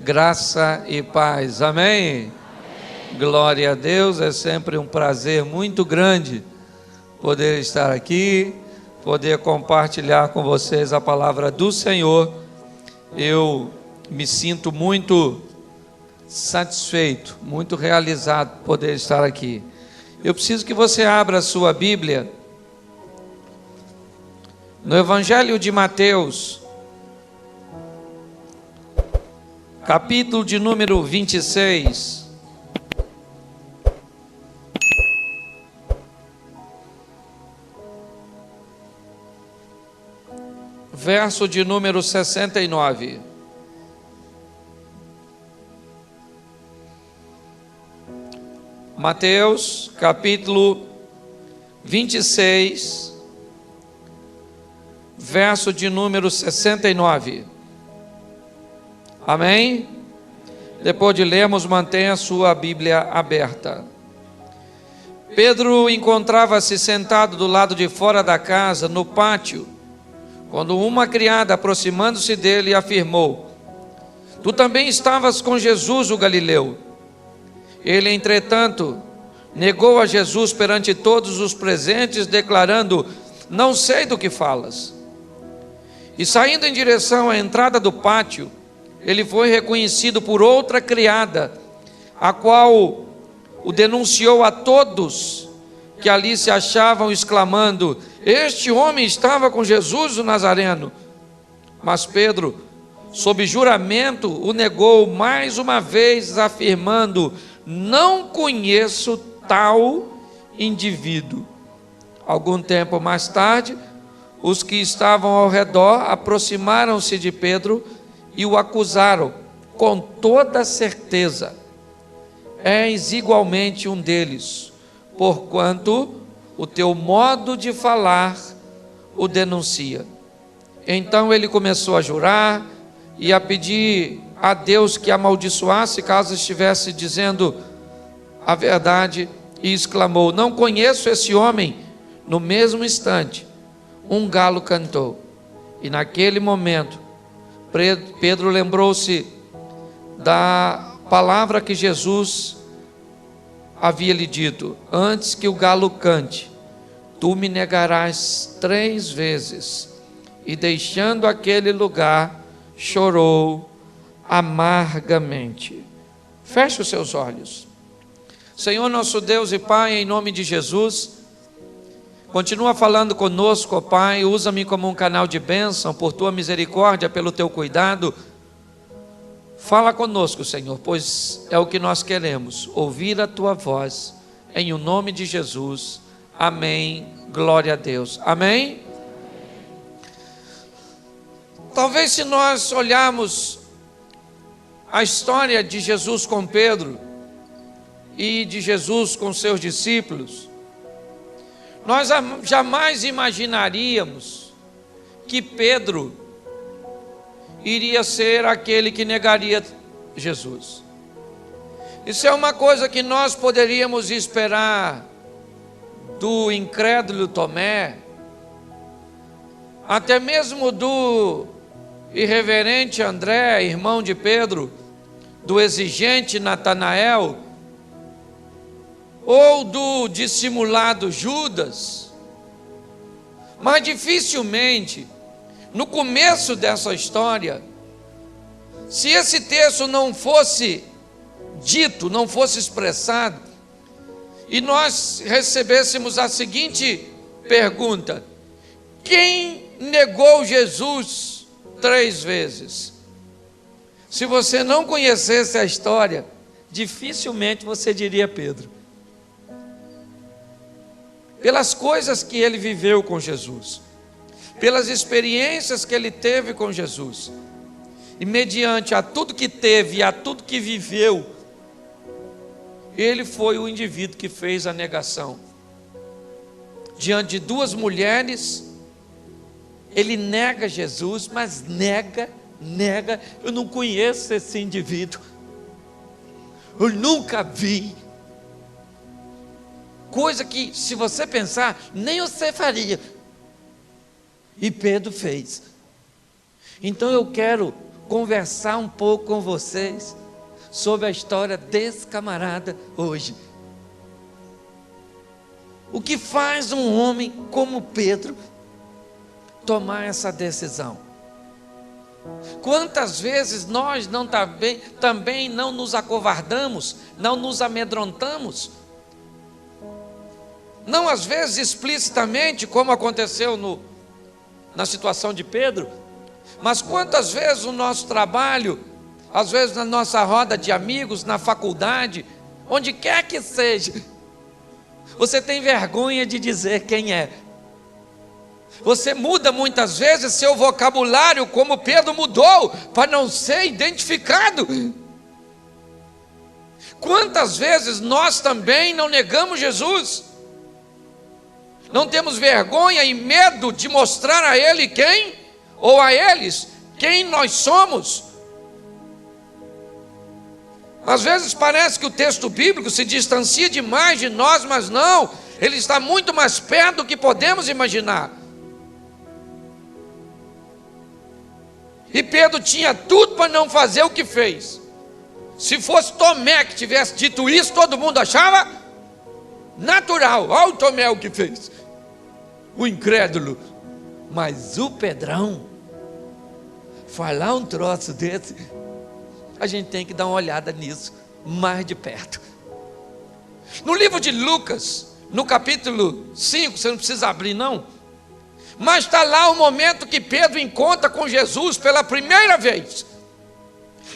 Graça e paz, amém? Glória a Deus, é sempre um prazer muito grande poder estar aqui, poder compartilhar com vocês a palavra do Senhor. Eu me sinto muito satisfeito, muito realizado por poder estar aqui. Eu preciso que você abra a sua Bíblia no Evangelho de Mateus, capítulo de número 26. Verso de número 69. Mateus, capítulo 26, verso de número 69. Amém? Depois de lermos, mantenha a sua Bíblia aberta. Pedro encontrava-se sentado do lado de fora da casa, no pátio, quando uma criada, aproximando-se dele, afirmou: Tu também estavas com Jesus, o Galileu. Ele, entretanto, negou a Jesus perante todos os presentes, declarando: Não sei do que falas. E saindo em direção à entrada do pátio, ele foi reconhecido por outra criada, a qual o denunciou a todos que ali se achavam, exclamando: Este homem estava com Jesus o Nazareno. Mas Pedro, sob juramento, o negou mais uma vez, afirmando: Não conheço tal indivíduo. Algum tempo mais tarde, os que estavam ao redor aproximaram-se de Pedro e o acusaram com toda certeza: És igualmente um deles, porquanto o teu modo de falar o denuncia. Então ele começou a jurar e a pedir a Deus que amaldiçoasse caso estivesse dizendo a verdade, e exclamou: Não conheço esse homem. No mesmo instante, um galo cantou, e naquele momento Pedro lembrou-se da palavra que Jesus havia lhe dito: Antes que o galo cante, tu me negarás 3 vezes. E deixando aquele lugar, chorou amargamente. Feche os seus olhos. Senhor nosso Deus e Pai, em nome de Jesus, continua falando conosco, ó Pai. Usa-me como um canal de bênção, por tua misericórdia, pelo teu cuidado. Fala conosco, Senhor, pois é o que nós queremos, ouvir a tua voz, em o nome de Jesus. Amém. Glória a Deus. Amém. Talvez, se nós olharmos a história de Jesus com Pedro e de Jesus com seus discípulos, nós jamais imaginaríamos que Pedro iria ser aquele que negaria Jesus. Isso é uma coisa que nós poderíamos esperar do incrédulo Tomé, até mesmo do irreverente André, irmão de Pedro, do exigente Natanael, ou do dissimulado Judas. Mas dificilmente, no começo dessa história, se esse texto não fosse dito, não fosse expressado, e nós recebêssemos a seguinte pergunta: quem negou Jesus 3 vezes? Se você não conhecesse a história, dificilmente você diria Pedro, pelas coisas que ele viveu com Jesus, pelas experiências que ele teve com Jesus, e mediante a tudo que teve e a tudo que viveu, ele foi o indivíduo que fez a negação. Diante de 2 mulheres, ele nega Jesus, mas nega, eu não conheço esse indivíduo, eu nunca vi. Coisa que, se você pensar, nem você faria. E Pedro fez. Então eu quero conversar um pouco com vocês sobre a história desse camarada hoje. O que faz um homem como Pedro tomar essa decisão? Quantas vezes nós também não nos acovardamos, não nos amedrontamos? Não às vezes explicitamente, como aconteceu na situação de Pedro, mas quantas vezes o nosso trabalho, às vezes na nossa roda de amigos, na faculdade, onde quer que seja, você tem vergonha de dizer quem é. Você muda muitas vezes seu vocabulário, como Pedro mudou, para não ser identificado. Quantas vezes nós também não negamos Jesus? Não temos vergonha e medo de mostrar a Ele quem, ou a eles, quem nós somos. Às vezes parece que o texto bíblico se distancia demais de nós, mas não, ele está muito mais perto do que podemos imaginar. E Pedro tinha tudo para não fazer o que fez. Se fosse Tomé que tivesse dito isso, todo mundo achava natural. Olha o Tomé o que fez, o incrédulo. Mas o Pedrão, falar um troço desse, a gente tem que dar uma olhada nisso mais de perto. No livro de Lucas, no capítulo 5, você não precisa abrir não, mas está lá o momento que Pedro encontra com Jesus pela primeira vez.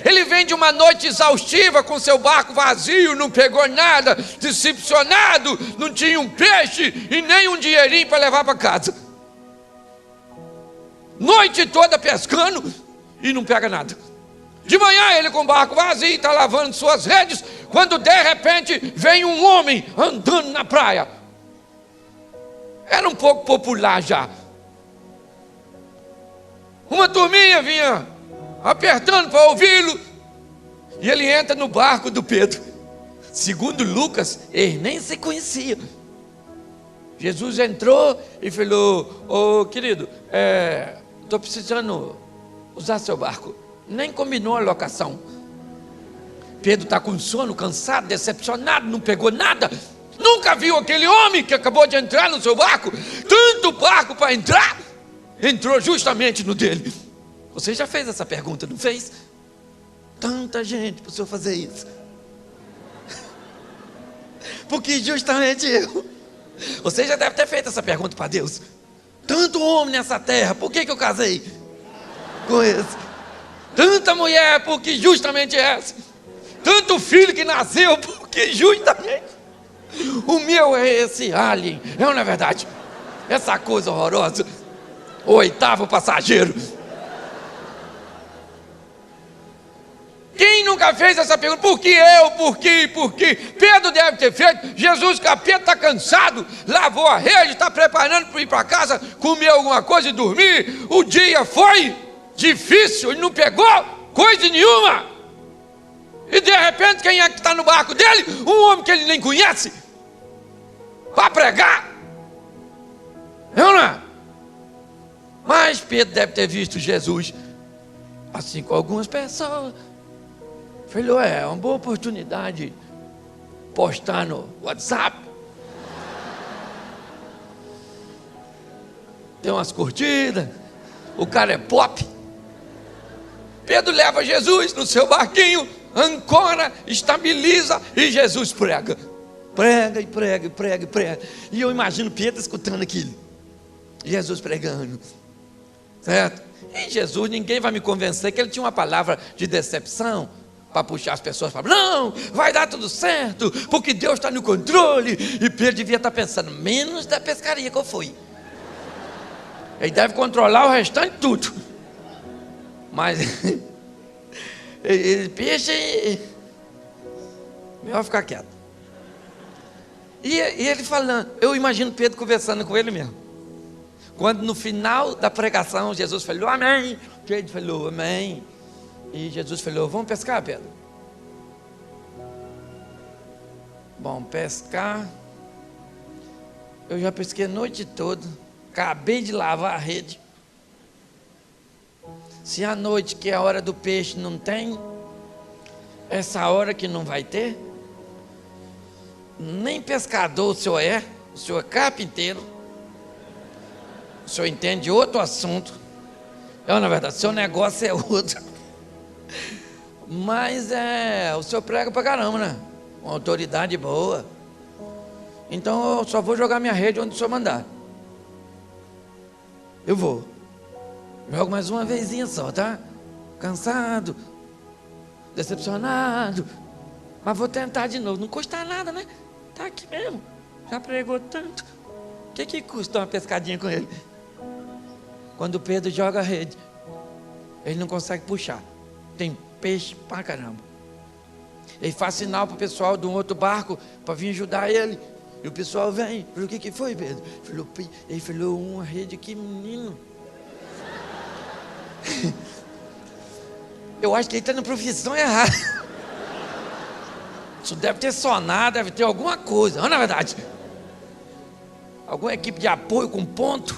Ele vem de uma noite exaustiva com seu barco vazio, não pegou nada, decepcionado, não tinha um peixe e nem um dinheirinho para levar para casa. Noite toda pescando e não pega nada. De manhã ele com o barco vazio, está lavando suas redes, quando de repente vem um homem andando na praia. Era um pouco popular já. Uma turminha vinha apertando para ouvi-lo, e ele entra no barco do Pedro. Segundo Lucas, eles nem se conheciam. Jesus entrou e falou: ô querido, estou precisando usar seu barco. Nem combinou a locação. Pedro está com sono, cansado, decepcionado, não pegou nada. Nunca viu aquele homem que acabou de entrar no seu barco. Tanto barco para entrar, entrou justamente no dele. Você já fez essa pergunta, não fez? Tanta gente para o senhor fazer isso. Porque justamente eu. Você já deve ter feito essa pergunta para Deus. Tanto homem nessa terra, por que eu casei com esse? Tanta mulher, porque justamente essa. Tanto filho que nasceu, porque justamente o meu é esse alien. Não é verdade? Essa coisa horrorosa. O oitavo passageiro. Quem nunca fez essa pergunta? Por que eu? Por quê? Por quê? Pedro deve ter feito. Jesus, capeta, está cansado, lavou a rede, está preparando para ir para casa, comer alguma coisa e dormir. O dia foi difícil, ele não pegou coisa nenhuma. E de repente, quem é que está no barco dele? Um homem que ele nem conhece, para pregar. Não é? Mas Pedro deve ter visto Jesus, assim com algumas pessoas. Falou: é uma boa oportunidade postar no WhatsApp. Tem umas curtidas, o cara é pop. Pedro leva Jesus no seu barquinho, ancora, estabiliza e Jesus prega. Prega e prega e prega e prega. E eu imagino Pedro escutando aquilo. Jesus pregando. Certo? E Jesus, ninguém vai me convencer que ele tinha uma palavra de decepção para puxar as pessoas para não, vai dar tudo certo, porque Deus está no controle. E Pedro devia estar pensando, menos da pescaria que eu fui. Ele deve controlar o restante de tudo. Mas peixe, melhor ficar quieto. E ele falando, eu imagino Pedro conversando com ele mesmo. Quando no final da pregação Jesus falou amém, Pedro falou amém, e Jesus falou: vamos pescar, Pedro? Bom, pescar, eu já pesquei a noite toda, acabei de lavar a rede. Se à noite, que é a hora do peixe, não tem, essa hora que não vai ter, nem pescador o senhor é carpinteiro, o senhor entende outro assunto. Na verdade, seu negócio é outro. Mas o senhor prega pra caramba, né? Uma autoridade boa. Então eu só vou jogar minha rede onde o senhor mandar. Eu vou. Jogo mais uma vezinha só, tá? Cansado, decepcionado, mas vou tentar de novo. Não custa nada, né? Tá aqui mesmo. Já pregou tanto. O que custa uma pescadinha com ele? Quando Pedro joga a rede, ele não consegue puxar. Tem peixe pra caramba. Ele faz sinal pro pessoal de um outro barco para vir ajudar ele. E o pessoal vem. Falou, o que foi, Pedro? Ele falou, uma rede aqui, menino. Eu acho que ele está na profissão errada. Isso deve ter sonado, deve ter alguma coisa. Não, na verdade, alguma equipe de apoio com ponto,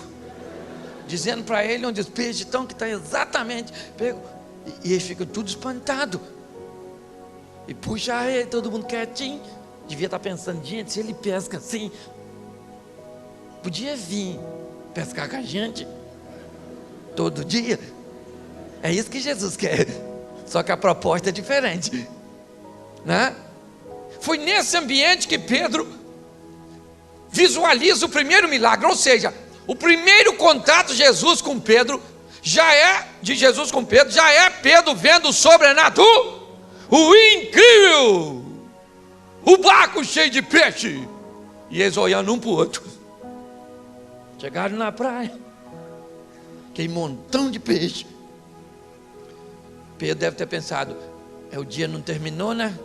dizendo para ele onde os peixes estão, que está exatamente pego. E eles ficam tudo espantado. E puxa a rede, todo mundo quietinho. Devia estar pensando, gente, se ele pesca assim, podia vir pescar com a gente todo dia. É isso que Jesus quer. Só que a proposta é diferente, né? Foi nesse ambiente que Pedro visualiza o primeiro milagre. Ou seja, o primeiro contato de Jesus com Pedro já é Pedro vendo o sobrenatural, o incrível, o barco cheio de peixe, e eles olhando um para o outro. Chegaram na praia, aquele montão de peixe. Pedro deve ter pensado, o dia não terminou, né?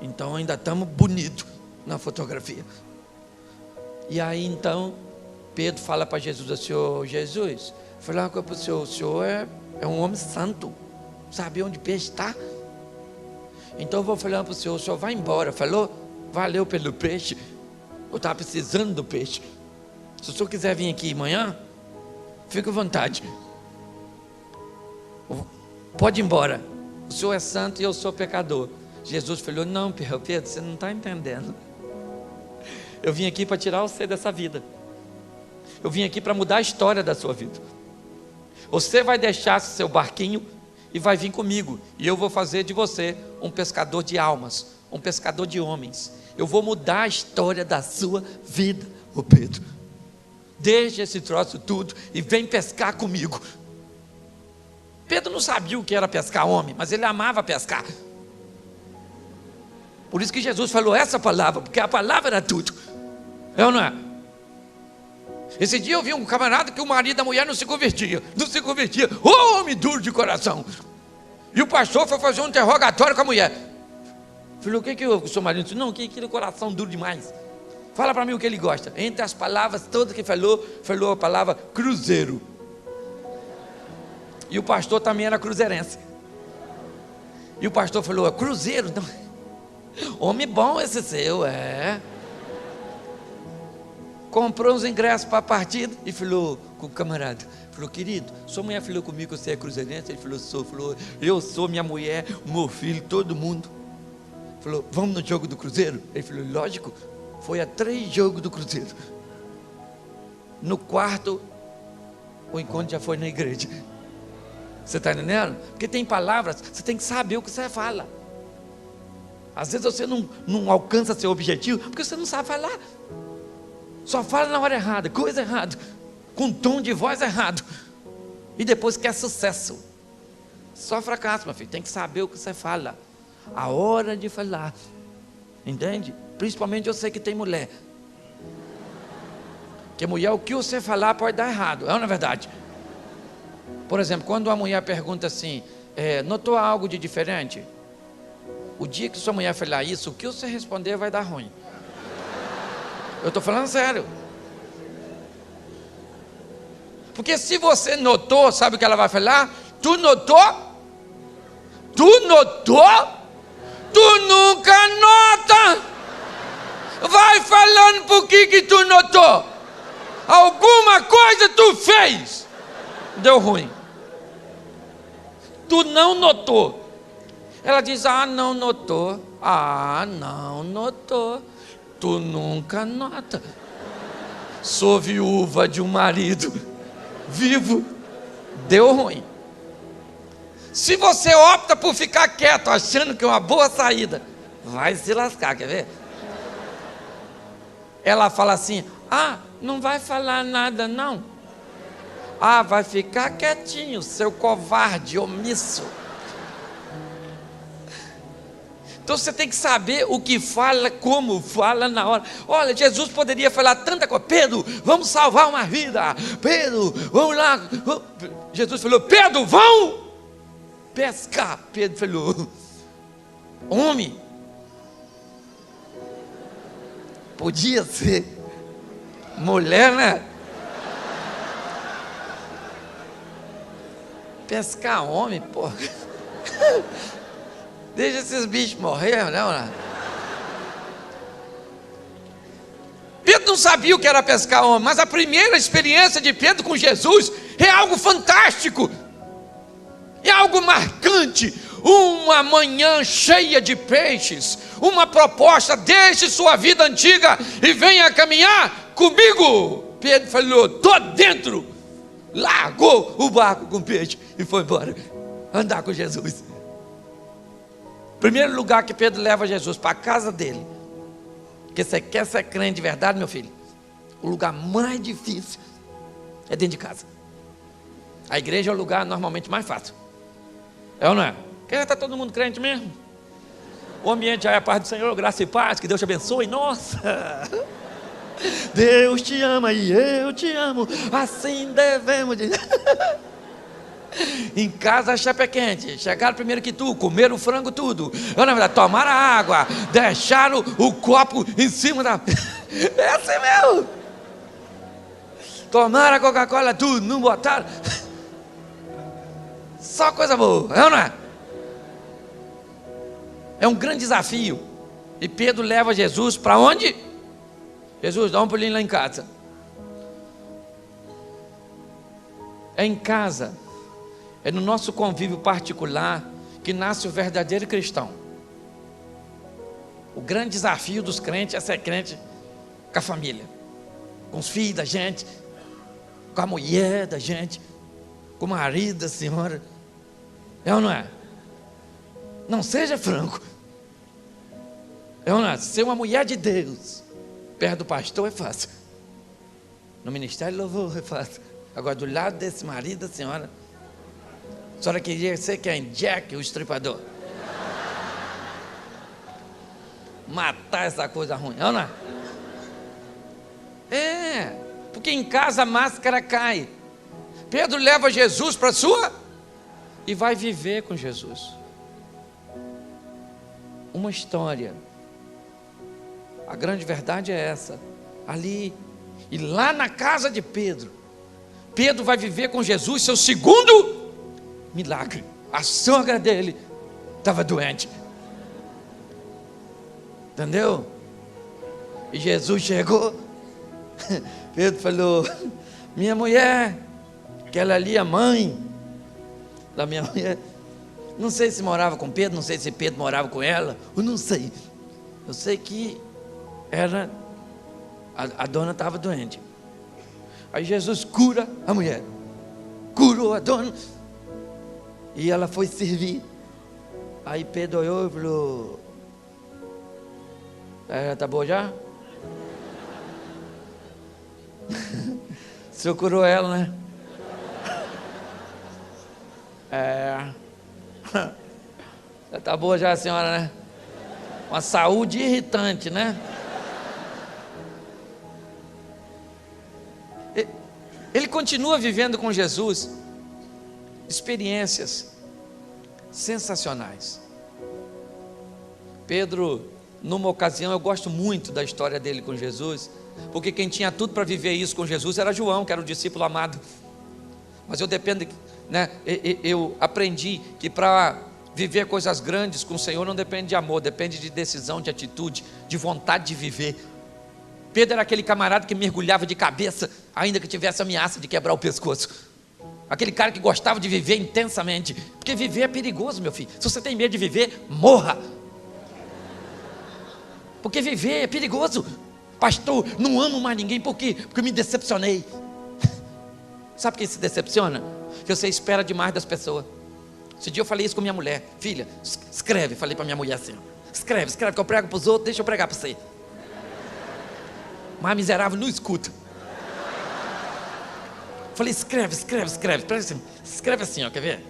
Então ainda estamos bonitos na fotografia. E aí então Pedro fala para Jesus assim, Jesus, vou falar uma coisa para o senhor é um homem santo, sabe onde o peixe está? Então eu vou falar para o senhor vai embora. Falou, valeu pelo peixe, eu estava precisando do peixe. Se o senhor quiser vir aqui amanhã, fique à vontade, pode ir embora, o senhor é santo e eu sou pecador. Jesus falou, não Pedro, você não está entendendo. Eu vim aqui para tirar você dessa vida. Eu vim aqui para mudar a história da sua vida. Você vai deixar seu barquinho e vai vir comigo. E eu vou fazer de você um pescador de almas, um pescador de homens. Eu vou mudar a história da sua vida, Pedro. Deixa esse troço tudo e vem pescar comigo. Pedro não sabia o que era pescar homem, mas ele amava pescar. Por isso que Jesus falou essa palavra, porque a palavra era tudo. É ou não é? Esse dia eu vi um camarada que o marido da mulher não se convertia. Homem duro de coração. E o pastor foi fazer um interrogatório com a mulher. Falou, o que houve com o seu marido? Disse, não, que aquele coração duro demais. Fala para mim o que ele gosta. Entre as palavras todas que falou a palavra cruzeiro. E o pastor também era cruzeirense. E o pastor falou, cruzeiro? Não. Homem bom esse seu, comprou os ingressos para a partida e falou com o camarada, falou, querido, sua mulher falou comigo que você é cruzeirense? Ele falou, sou. Falou, eu sou, minha mulher, o meu filho, todo mundo. Falou, vamos no jogo do Cruzeiro? Ele falou, lógico. Foi a 3 jogos do Cruzeiro. No quarto, o encontro já foi na igreja. Você está entendendo? Porque tem palavras, você tem que saber o que você fala. Às vezes você não alcança seu objetivo, porque você não sabe falar. Só fala na hora errada, coisa errada, com tom de voz errado. E depois quer sucesso. Só fracasso, meu filho. Tem que saber o que você fala. A hora de falar. Entende? Principalmente eu sei que tem mulher. Porque mulher, o que você falar pode dar errado. É ou não é verdade? Por exemplo, quando uma mulher pergunta assim, notou algo de diferente? O dia que sua mulher falar isso, o que você responder vai dar ruim. Eu estou falando sério. Porque se você notou, sabe o que ela vai falar? Tu notou? Tu notou? Tu nunca nota. Vai falando por que tu notou. Alguma coisa tu fez. Deu ruim. tu não notou. Ela diz, não notou. Não notou. Tu nunca nota. Sou viúva de um marido vivo. Deu ruim. Se você opta por ficar quieto, achando que é uma boa saída, vai se lascar, quer ver? Ela fala assim, não vai falar nada não. Vai ficar quietinho, seu covarde, omisso. Então você tem que saber o que fala, como fala na hora. Olha, Jesus poderia falar tanta coisa. Pedro, vamos salvar uma vida. Pedro, vamos lá. Jesus falou, Pedro, vão pescar. Pedro falou, homem, podia ser mulher, né? Pescar homem, porra. Deixa esses bichos morrer, não. Pedro não sabia o que era pescar homem, mas a primeira experiência de Pedro com Jesus é algo fantástico, é algo marcante. Uma manhã cheia de peixes, uma proposta, deixe sua vida antiga e venha caminhar comigo. Pedro falou, estou dentro, largou o barco com peixe e foi embora, andar com Jesus. Primeiro lugar que Pedro leva Jesus, para a casa dele. Porque você quer ser crente de verdade, meu filho? O lugar mais difícil é dentro de casa. A igreja é o lugar normalmente mais fácil. É ou não é? Porque já está todo mundo crente mesmo. O ambiente já é a paz do Senhor, graça e paz, que Deus te abençoe. Nossa! Deus te ama e eu te amo, assim devemos dizer. Em casa a chapa é quente. Chegaram primeiro que tu, comeram o frango tudo. Eu, na verdade, tomaram a água, deixaram o copo em cima da... É assim mesmo. Tomaram a Coca-Cola tudo, não botaram. Só coisa boa, é ou não é? É um grande desafio. E Pedro leva Jesus para onde? Jesus, dá um pulinho lá em casa. É em casa, é no nosso convívio particular que nasce o verdadeiro cristão. O grande desafio dos crentes é ser crente com a família, com os filhos da gente, com a mulher da gente, com o marido da senhora. É ou não é? Não seja franco. É ou não é? Ser uma mulher de Deus perto do pastor é fácil. No ministério de louvor é fácil. Agora do lado desse marido da senhora, a senhora queria ser quem? Jack, o estripador. Matar essa coisa ruim, não é? Porque em casa a máscara cai. Pedro leva Jesus para a sua e vai viver com Jesus. Uma história. A grande verdade é essa. Ali e lá na casa de Pedro, Pedro vai viver com Jesus seu segundo milagre. A sogra dele estava doente. Entendeu? E Jesus chegou. Pedro falou, minha mulher, aquela ali, a mãe da minha mulher, não sei se morava com Pedro, não sei se Pedro morava com ela, eu não sei. Eu sei que a dona estava doente. Aí Jesus cura a mulher, curou a dona, e ela foi servir. Aí Pedro olhou e falou, tá boa já? O senhor curou ela, né? Tá boa já a senhora, né? Uma saúde irritante, né? Ele continua vivendo com Jesus experiências sensacionais. Pedro, numa ocasião, eu gosto muito da história dele com Jesus, porque quem tinha tudo para viver isso com Jesus era João, que era o discípulo amado. Mas eu dependo, né? Eu aprendi que para viver coisas grandes com o Senhor não depende de amor, depende de decisão, de atitude, de vontade de viver. Pedro era aquele camarada que mergulhava de cabeça, ainda que tivesse ameaça de quebrar o pescoço. Aquele cara que gostava de viver intensamente. Porque viver é perigoso, meu filho. Se você tem medo de viver, morra. Porque viver é perigoso. Pastor, não amo mais ninguém. Por quê? Porque eu me decepcionei. Sabe quem se decepciona? Que você espera demais das pessoas. Esse dia eu falei isso com minha mulher. Filha, escreve. Falei para minha mulher assim: escreve, que eu prego para os outros, deixa eu pregar para você. Mas miserável não escuta. Falei: escreve. Escreve assim, ó, quer ver?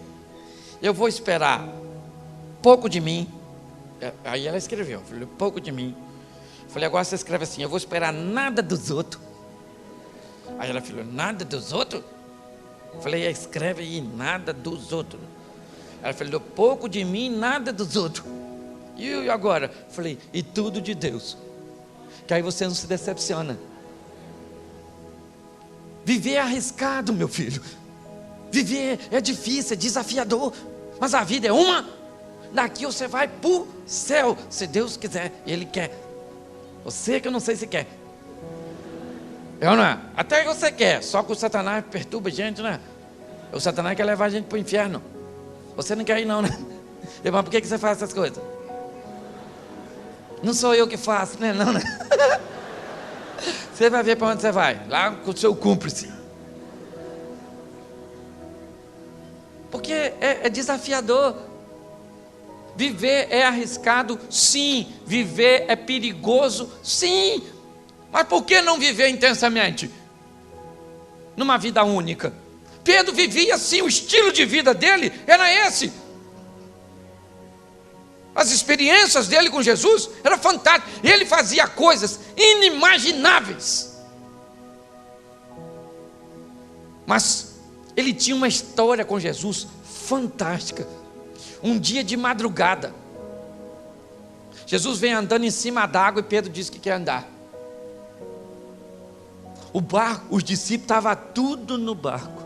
Eu vou esperar pouco de mim. Aí ela escreveu. Falei: pouco de mim. Falei: agora você escreve assim: eu vou esperar nada dos outros. Aí ela falou: nada dos outros? Falei: escreve aí, nada dos outros. Ela falou: pouco de mim, nada dos outros. E agora? Falei: e tudo de Deus. Que aí você não se decepciona. Viver é arriscado, meu filho. Viver é difícil, é desafiador. Mas a vida é uma. Daqui você vai para o céu, se Deus quiser. Ele quer. Você que eu não sei se quer. Eu não é? Até que você quer. Só que o Satanás perturba a gente, né? O Satanás quer levar a gente para o inferno. Você não quer ir não, né? Mas por que você faz essas coisas? Não sou eu que faço, né? Não, né? Você vai ver para onde você vai. Lá com o seu cúmplice. Porque é desafiador. Viver é arriscado, sim. Viver é perigoso, sim. Mas por que não viver intensamente? Numa vida única. Pedro vivia assim, o estilo de vida dele era esse. As experiências dele com Jesus eram fantásticas. Ele fazia coisas inimagináveis. Mas ele tinha uma história com Jesus fantástica. Um dia de madrugada, Jesus vem andando em cima d'água e Pedro diz que quer andar. O barco, os discípulos estavam tudo no barco.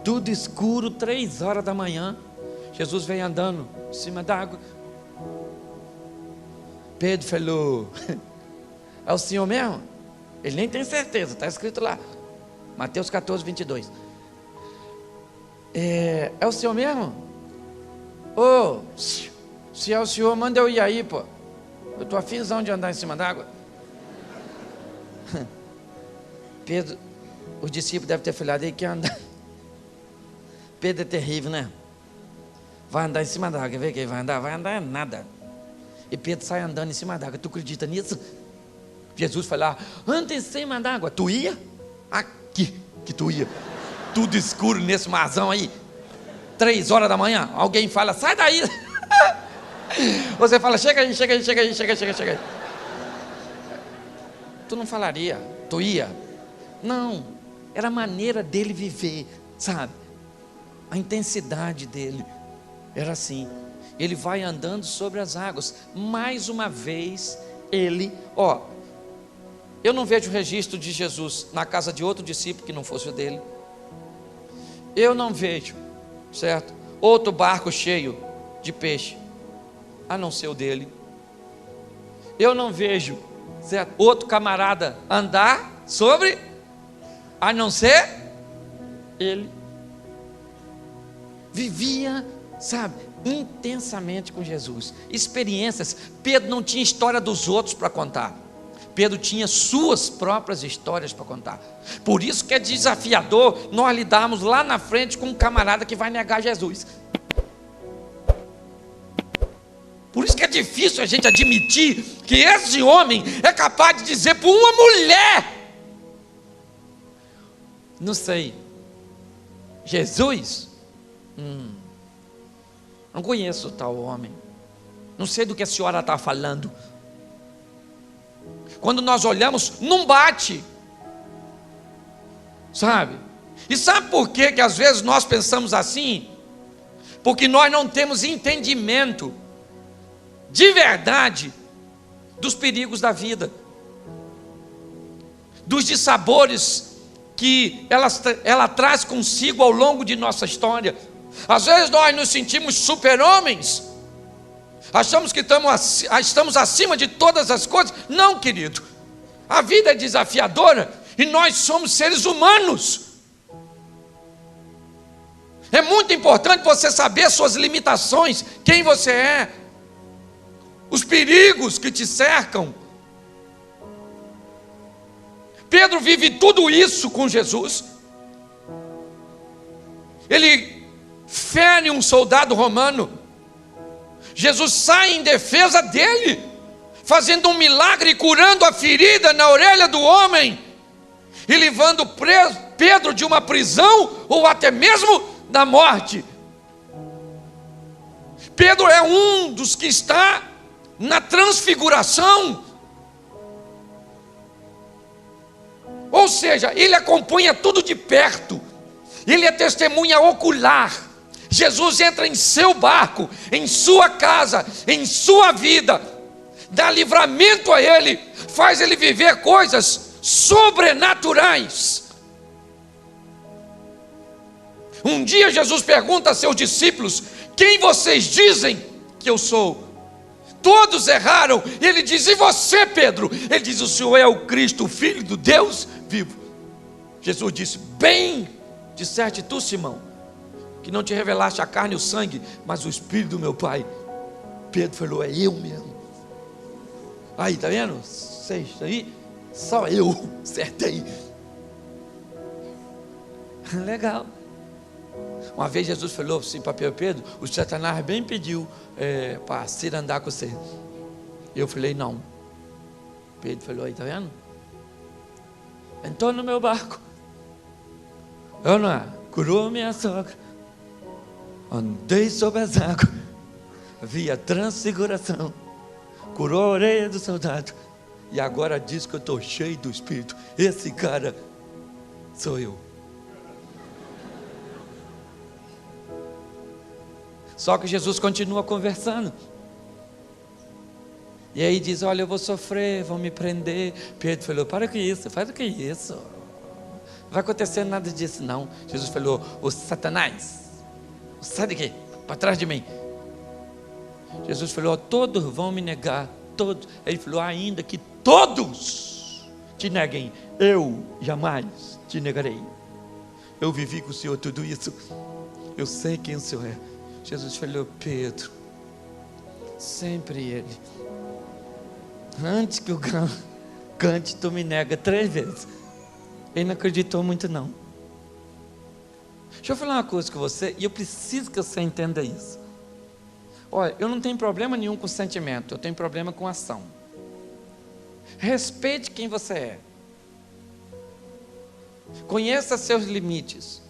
Tudo escuro, 3 horas da manhã. Jesus vem andando em cima d'água. Pedro falou: é o Senhor mesmo? Ele nem tem certeza, está escrito lá. Mateus 14, 22. É o Senhor mesmo? Ô, se é o Senhor, manda eu ir aí, pô. Eu estou afinzão de andar em cima d'água. Pedro, os discípulos devem ter falado: ele quer andar. Pedro é terrível, né? Vai andar em cima d'água, quer ver que ele vai andar? Vai andar nada. E Pedro sai andando em cima d'água. Tu acredita nisso? Jesus foi lá: anda em cima d'água. Tu ia? Aqui que tu ia. Tudo escuro nesse marzão aí. 3 horas da manhã. Alguém fala: sai daí. Você fala: chega aí. Tu não falaria? Tu ia? Não. Era a maneira dele viver, sabe? A intensidade dele era assim. Ele vai andando sobre as águas. Mais uma vez ele, eu não vejo registro de Jesus na casa de outro discípulo que não fosse o dele. Eu não vejo, certo, outro barco cheio de peixe a não ser o dele. Eu não vejo, certo, outro camarada andar sobre a não ser ele. Vivia, sabe, intensamente com Jesus. Experiências. Pedro não tinha história dos outros para contar. Pedro tinha suas próprias histórias para contar. Por isso que é desafiador nós lidarmos lá na frente com um camarada que vai negar Jesus. Por isso que é difícil a gente admitir que esse homem é capaz de dizer para uma mulher: não sei, Jesus? Não conheço tal homem. Não sei do que a senhora está falando. Quando nós olhamos, não bate. Sabe? E sabe por que às vezes nós pensamos assim? Porque nós não temos entendimento de verdade dos perigos da vida, dos dissabores que ela traz consigo ao longo de nossa história. Às vezes nós nos sentimos super-homens, achamos que estamos acima de todas as coisas. Não, querido, a vida é desafiadora e nós somos seres humanos. É muito importante você saber suas limitações, quem você é, os perigos que te cercam. Pedro vive tudo isso com Jesus. Ele fere um soldado romano. Jesus sai em defesa dele, fazendo um milagre, curando a ferida na orelha do homem, e levando Pedro de uma prisão, ou até mesmo da morte. Pedro é um dos que está na transfiguração, ou seja, ele acompanha tudo de perto, ele é testemunha ocular. Jesus entra em seu barco, em sua casa, em sua vida, dá livramento a ele, faz ele viver coisas sobrenaturais. Um dia Jesus pergunta a seus discípulos: quem vocês dizem que eu sou? Todos erraram, e ele diz: e você, Pedro? Ele diz: o Senhor é o Cristo, o Filho do Deus vivo. Jesus disse: bem disseste tu, Simão, que não te revelaste a carne e o sangue, mas o Espírito do meu Pai. Pedro falou: é eu mesmo. Aí, tá vendo? Vocês aí, só eu acertei. Legal. Uma vez Jesus falou assim para Pedro: o Satanás bem pediu para se andar com você. Eu falei: não. Pedro falou: aí, tá vendo? Entrou no meu barco. Eu não, curou minha sogra. Andei sobre as águas, vi a transfiguração, curou a orelha do soldado, e agora diz que eu estou cheio do Espírito. Esse cara sou eu. Só que Jesus continua conversando, e aí diz: olha, eu vou sofrer, vão me prender. Pedro falou: para com isso, faz o que é isso? Não vai acontecer nada disso não. Jesus falou: o Satanás, sai daqui, para trás de mim. Jesus falou: todos vão me negar, todos. Ele falou: ainda que todos te neguem, eu jamais te negarei. Eu vivi com o Senhor tudo isso, eu sei quem o Senhor é. Jesus falou: Pedro, sempre ele, antes que o cante, tu me nega 3 vezes. Ele não acreditou muito não. Deixa eu falar uma coisa com você, e eu preciso que você entenda isso. Olha, eu não tenho problema nenhum com sentimento, eu tenho problema com ação. Respeite quem você é. Conheça seus limites.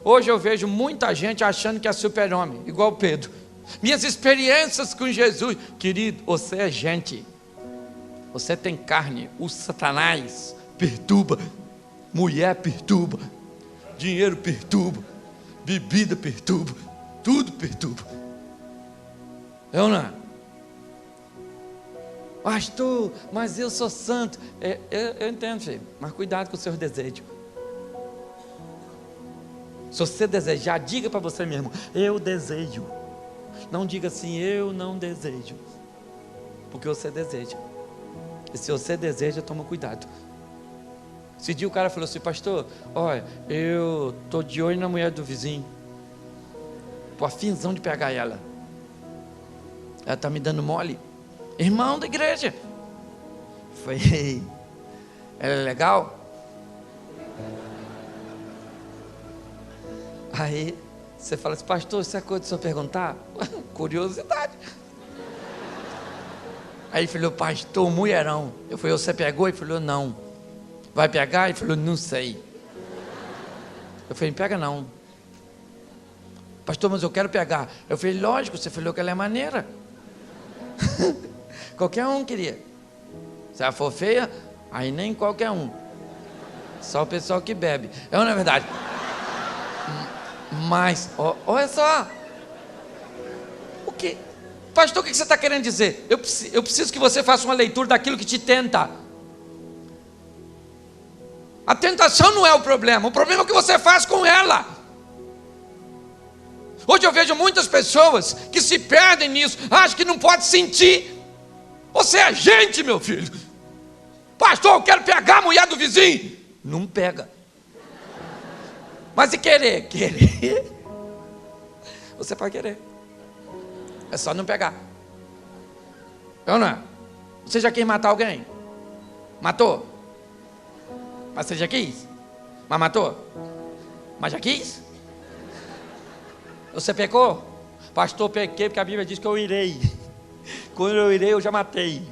Hoje eu vejo muita gente achando que é super-homem, igual Pedro. Minhas experiências com Jesus. Querido, você é gente. Você tem carne. O Satanás perturba. Mulher perturba. Dinheiro perturba. Bebida perturba. Tudo perturba. Eu não. Pastor, mas eu sou santo. Eu entendo, filho, mas cuidado com os seus desejos. Se você desejar, diga para você mesmo: eu desejo. Não diga assim: eu não desejo. Porque você deseja. E se você deseja, toma cuidado. Esse dia o cara falou assim: pastor, olha, eu estou de olho na mulher do vizinho, tô afinzão de pegar ela. Ela está me dando mole. Irmão da igreja. Foi. Ela é legal? Aí você fala assim: pastor, isso é coisa de senhor perguntar? Curiosidade. Aí ele falou: pastor, mulherão. Eu falei: você pegou? Ele falou: não. Vai pegar? Ele falou: não sei. Eu falei: pega não. Pastor, mas eu quero pegar. Eu falei: lógico, você falou que ela é maneira. Qualquer um queria. Se ela for feia, aí nem qualquer um. Só o pessoal que bebe. É ou não é verdade? Mas, olha só. O que? Pastor, o que você está querendo dizer? Eu preciso que você faça uma leitura daquilo que te tenta. A tentação não é o problema é o que você faz com ela. Hoje eu vejo muitas pessoas que se perdem nisso, acham que não pode sentir. Você é gente, meu filho. Pastor, eu quero pegar a mulher do vizinho. Não pega. Mas e querer? Querer você pode querer. É só não pegar. É ou não é? Você já quis matar alguém? Matou? Mas você já quis? Mas matou? Mas já quis? Você pecou? Pastor, pequei porque a Bíblia diz que eu irei. Quando eu irei, eu já matei.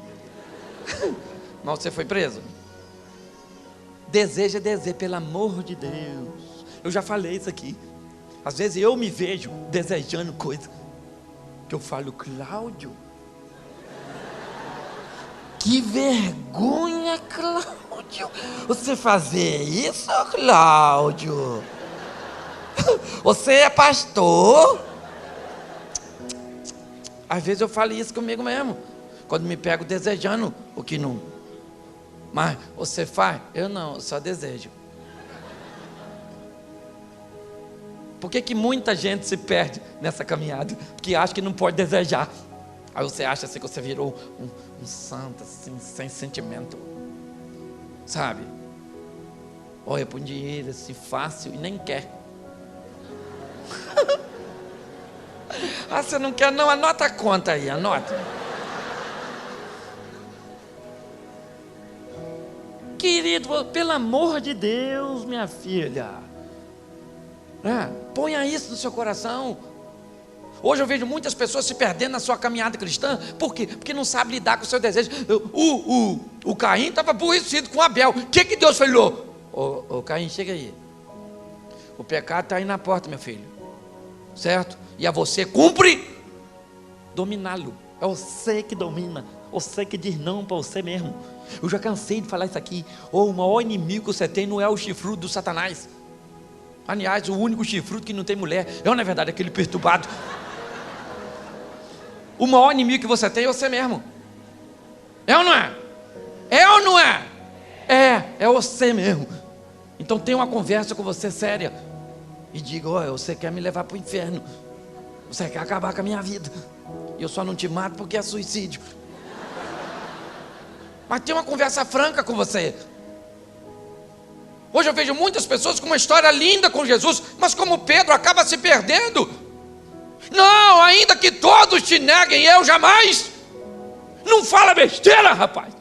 Mas você foi preso? Desejo é desejo, pelo amor de Deus. Eu já falei isso aqui. Às vezes eu me vejo desejando coisa que eu falo, Cláudio, que vergonha, Cláudio, você fazer isso, Cláudio? Você é pastor? Às vezes eu falo isso comigo mesmo, quando me pego desejando o que não. Mas você faz? Eu não, eu só desejo. Por que muita gente se perde nessa caminhada? Porque acha que não pode desejar. Aí você acha assim que você virou um santo, assim, sem sentimento. Sabe? Olha para um dinheiro assim fácil e nem quer. Ah, você não quer não? Anota a conta aí, anota. Querido, pelo amor de Deus, minha filha, ponha isso no seu coração. Hoje eu vejo muitas pessoas se perdendo na sua caminhada cristã. Por quê? Porque não sabe lidar com o seu desejo. O Caim estava aborrecido com Abel. O que Deus falou? Ô Caim, chega aí. O pecado está aí na porta, meu filho. Certo? E a você cumpre dominá-lo. É você que domina. Você que diz não para você mesmo. Eu já cansei de falar isso aqui. O maior inimigo que você tem não é o chifrudo do Satanás. Aliás, o único chifrudo que não tem mulher é, na verdade, aquele perturbado. O maior inimigo que você tem é você mesmo. É ou não é? É ou não é? É você mesmo. Então tenha uma conversa com você séria. E diga, olha, você quer me levar para o inferno. Você quer acabar com a minha vida. E eu só não te mato porque é suicídio. Mas tenha uma conversa franca com você. Hoje eu vejo muitas pessoas com uma história linda com Jesus, mas como Pedro acaba se perdendo. Não, ainda que todos te neguem, eu jamais. Não fala besteira, rapaz.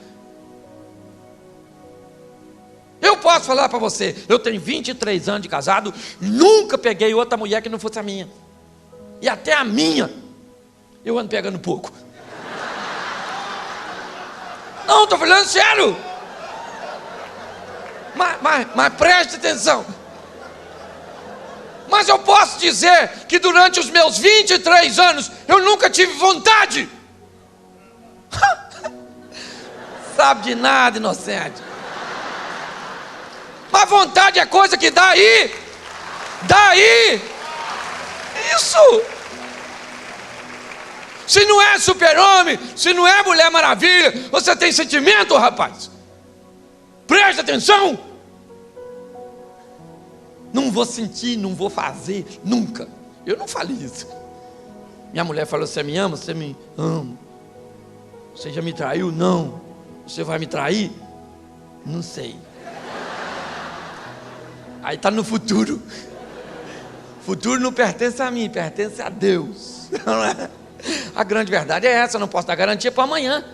Eu posso falar para você, eu tenho 23 anos de casado, nunca peguei outra mulher que não fosse a minha. E até a minha, eu ando pegando pouco. Não, estou falando sério. Mas preste atenção. Mas eu posso dizer que durante os meus 23 anos eu nunca tive vontade. Sabe de nada, inocente. Mas vontade é coisa que dá aí. Isso. Se não é super-homem, se não é Mulher Maravilha, você tem sentimento, rapaz. Preste atenção. Não vou sentir, não vou fazer, nunca. Eu não falei isso. Minha mulher falou, você me ama? Você me ama. Você já me traiu? Não. Você vai me trair? Não sei. Aí está no futuro. O futuro não pertence a mim, pertence a Deus. A grande verdade é essa, eu não posso dar garantia para amanhã.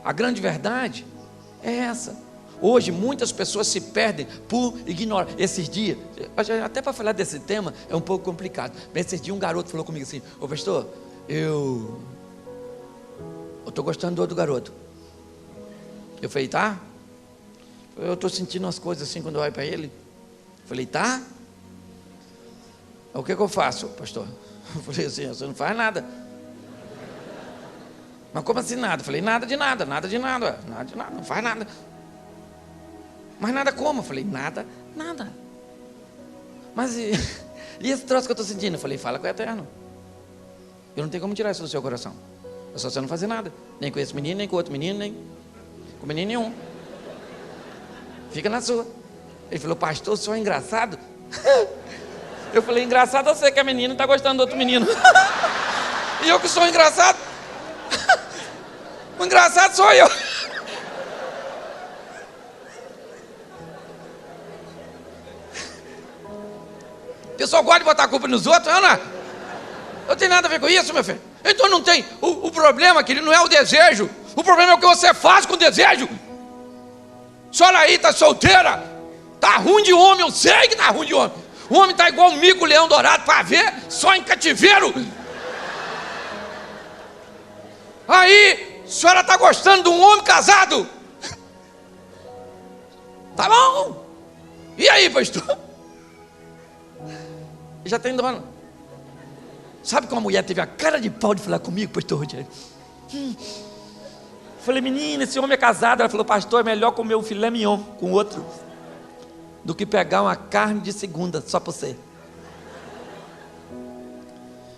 A grande verdade é essa. Hoje muitas pessoas se perdem por ignorar. Esses dias, até para falar desse tema é um pouco complicado. Mas esses dias um garoto falou comigo assim, ô pastor, eu estou gostando do outro garoto. Eu falei, tá? Eu estou sentindo umas coisas assim quando eu olho para ele. Eu falei, tá? O que eu faço, pastor? Eu falei assim, você não faz nada. Mas como assim nada? Eu falei, nada de nada, não faz nada. Mas nada como? Eu falei, nada. Mas e esse troço que eu estou sentindo? Eu falei, fala com o Eterno. Eu não tenho como tirar isso do seu coração. É só você não fazer nada. Nem com esse menino, nem com outro menino, nem com menino nenhum. Fica na sua. Ele falou, pastor, o senhor é engraçado? Eu falei, engraçado você que é menino e está gostando do outro menino. E eu que sou engraçado? O engraçado sou eu. pessoal gosta de botar a culpa nos outros, não é? Não tem nada a ver com isso, meu filho. Então não tem, o problema, querido, não é o desejo. O problema é o que você faz com o desejo. A senhora aí está solteira, está ruim de homem, eu sei que está ruim de homem. O homem está igual um mico leão dourado para ver, só em cativeiro. Aí, a senhora está gostando de um homem casado? Tá bom. E aí, pastor? Já tem dono. Sabe como a mulher teve a cara de pau de falar comigo, pastor Rogério? Falei, menina, esse homem é casado. Ela falou, pastor, é melhor comer um filé mignon com outro do que pegar uma carne de segunda só para você.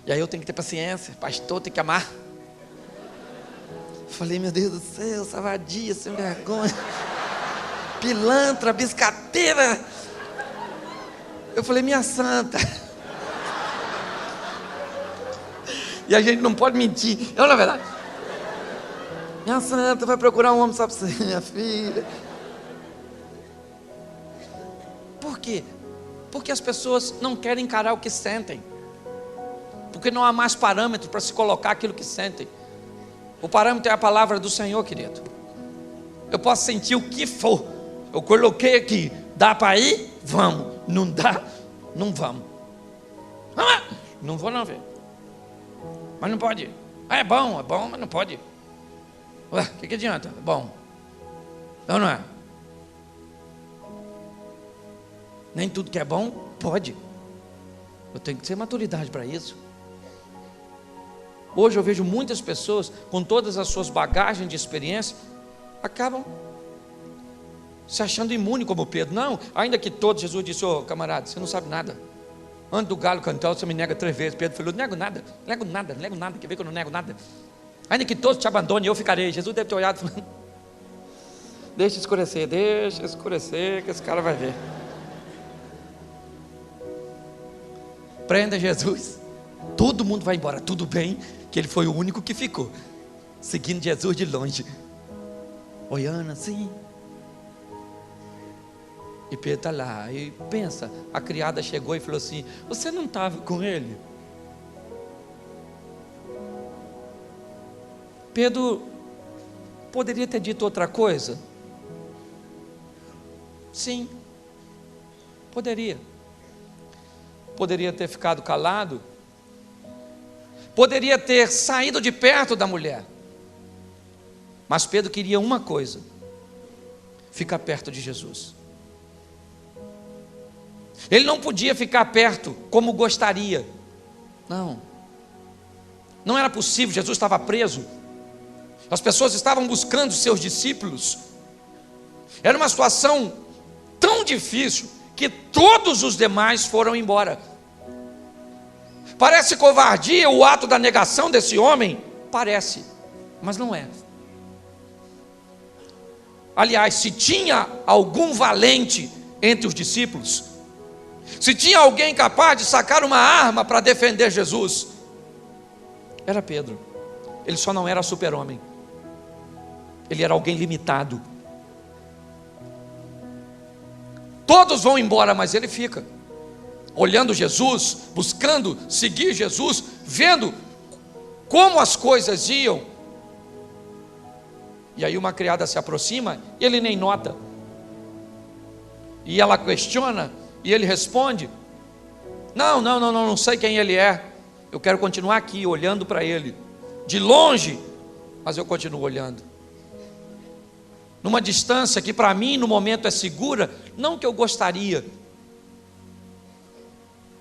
E aí eu tenho que ter paciência, pastor, tem que amar. Falei, meu Deus do céu, savadia, sem vergonha, pilantra, biscateira. Eu falei, minha santa. E a gente não pode mentir, não é verdade? Minha santa, vai procurar um homem só para você, minha filha. Por quê? Porque as pessoas não querem encarar o que sentem. Porque não há mais parâmetro para se colocar aquilo que sentem. O parâmetro é a palavra do Senhor, querido. Eu posso sentir o que for. Eu coloquei aqui. Dá para ir? Vamos. Não dá? Não vamos. Não vou não ver. Mas não pode ir. É bom, mas não pode ir. Ué, o que adianta? É bom. Não é? Nem tudo que é bom, pode. Eu tenho que ter maturidade para isso. Hoje eu vejo muitas pessoas, com todas as suas bagagens de experiência, acabam se achando imune como Pedro. Não, ainda que todos, Jesus disse, ô camarada, você não sabe nada. Antes do galo cantar, você me nega 3 vezes. Pedro falou, nego nada, quer ver que eu não nego nada? Ainda que todos te abandonem, eu ficarei. Jesus deve ter olhado e falado, deixa escurecer, que esse cara vai ver. Prenda Jesus, todo mundo vai embora, tudo bem, que ele foi o único que ficou, seguindo Jesus de longe, olhando assim. E Pedro está lá, e pensa, a criada chegou e falou assim, você não estava com ele? Pedro poderia ter dito outra coisa? Sim, poderia. Poderia ter ficado calado, poderia ter saído de perto da mulher, mas Pedro queria uma coisa: ficar perto de Jesus. Ele não podia ficar perto como gostaria, não era possível. Jesus estava preso, as pessoas estavam buscando seus discípulos, era uma situação tão difícil que todos os demais foram embora. Parece covardia o ato da negação desse homem? Parece, mas não é. Aliás, se tinha algum valente entre os discípulos, se tinha alguém capaz de sacar uma arma para defender Jesus, era Pedro. Ele só não era super-homem, ele era alguém limitado. Todos vão embora, mas ele fica, olhando Jesus, buscando seguir Jesus, vendo como as coisas iam. E aí uma criada se aproxima, e ele nem nota, e ela questiona, e ele responde, não sei quem ele é, eu quero continuar aqui, olhando para ele, de longe, mas eu continuo olhando, numa distância que para mim no momento é segura, não que eu gostaria.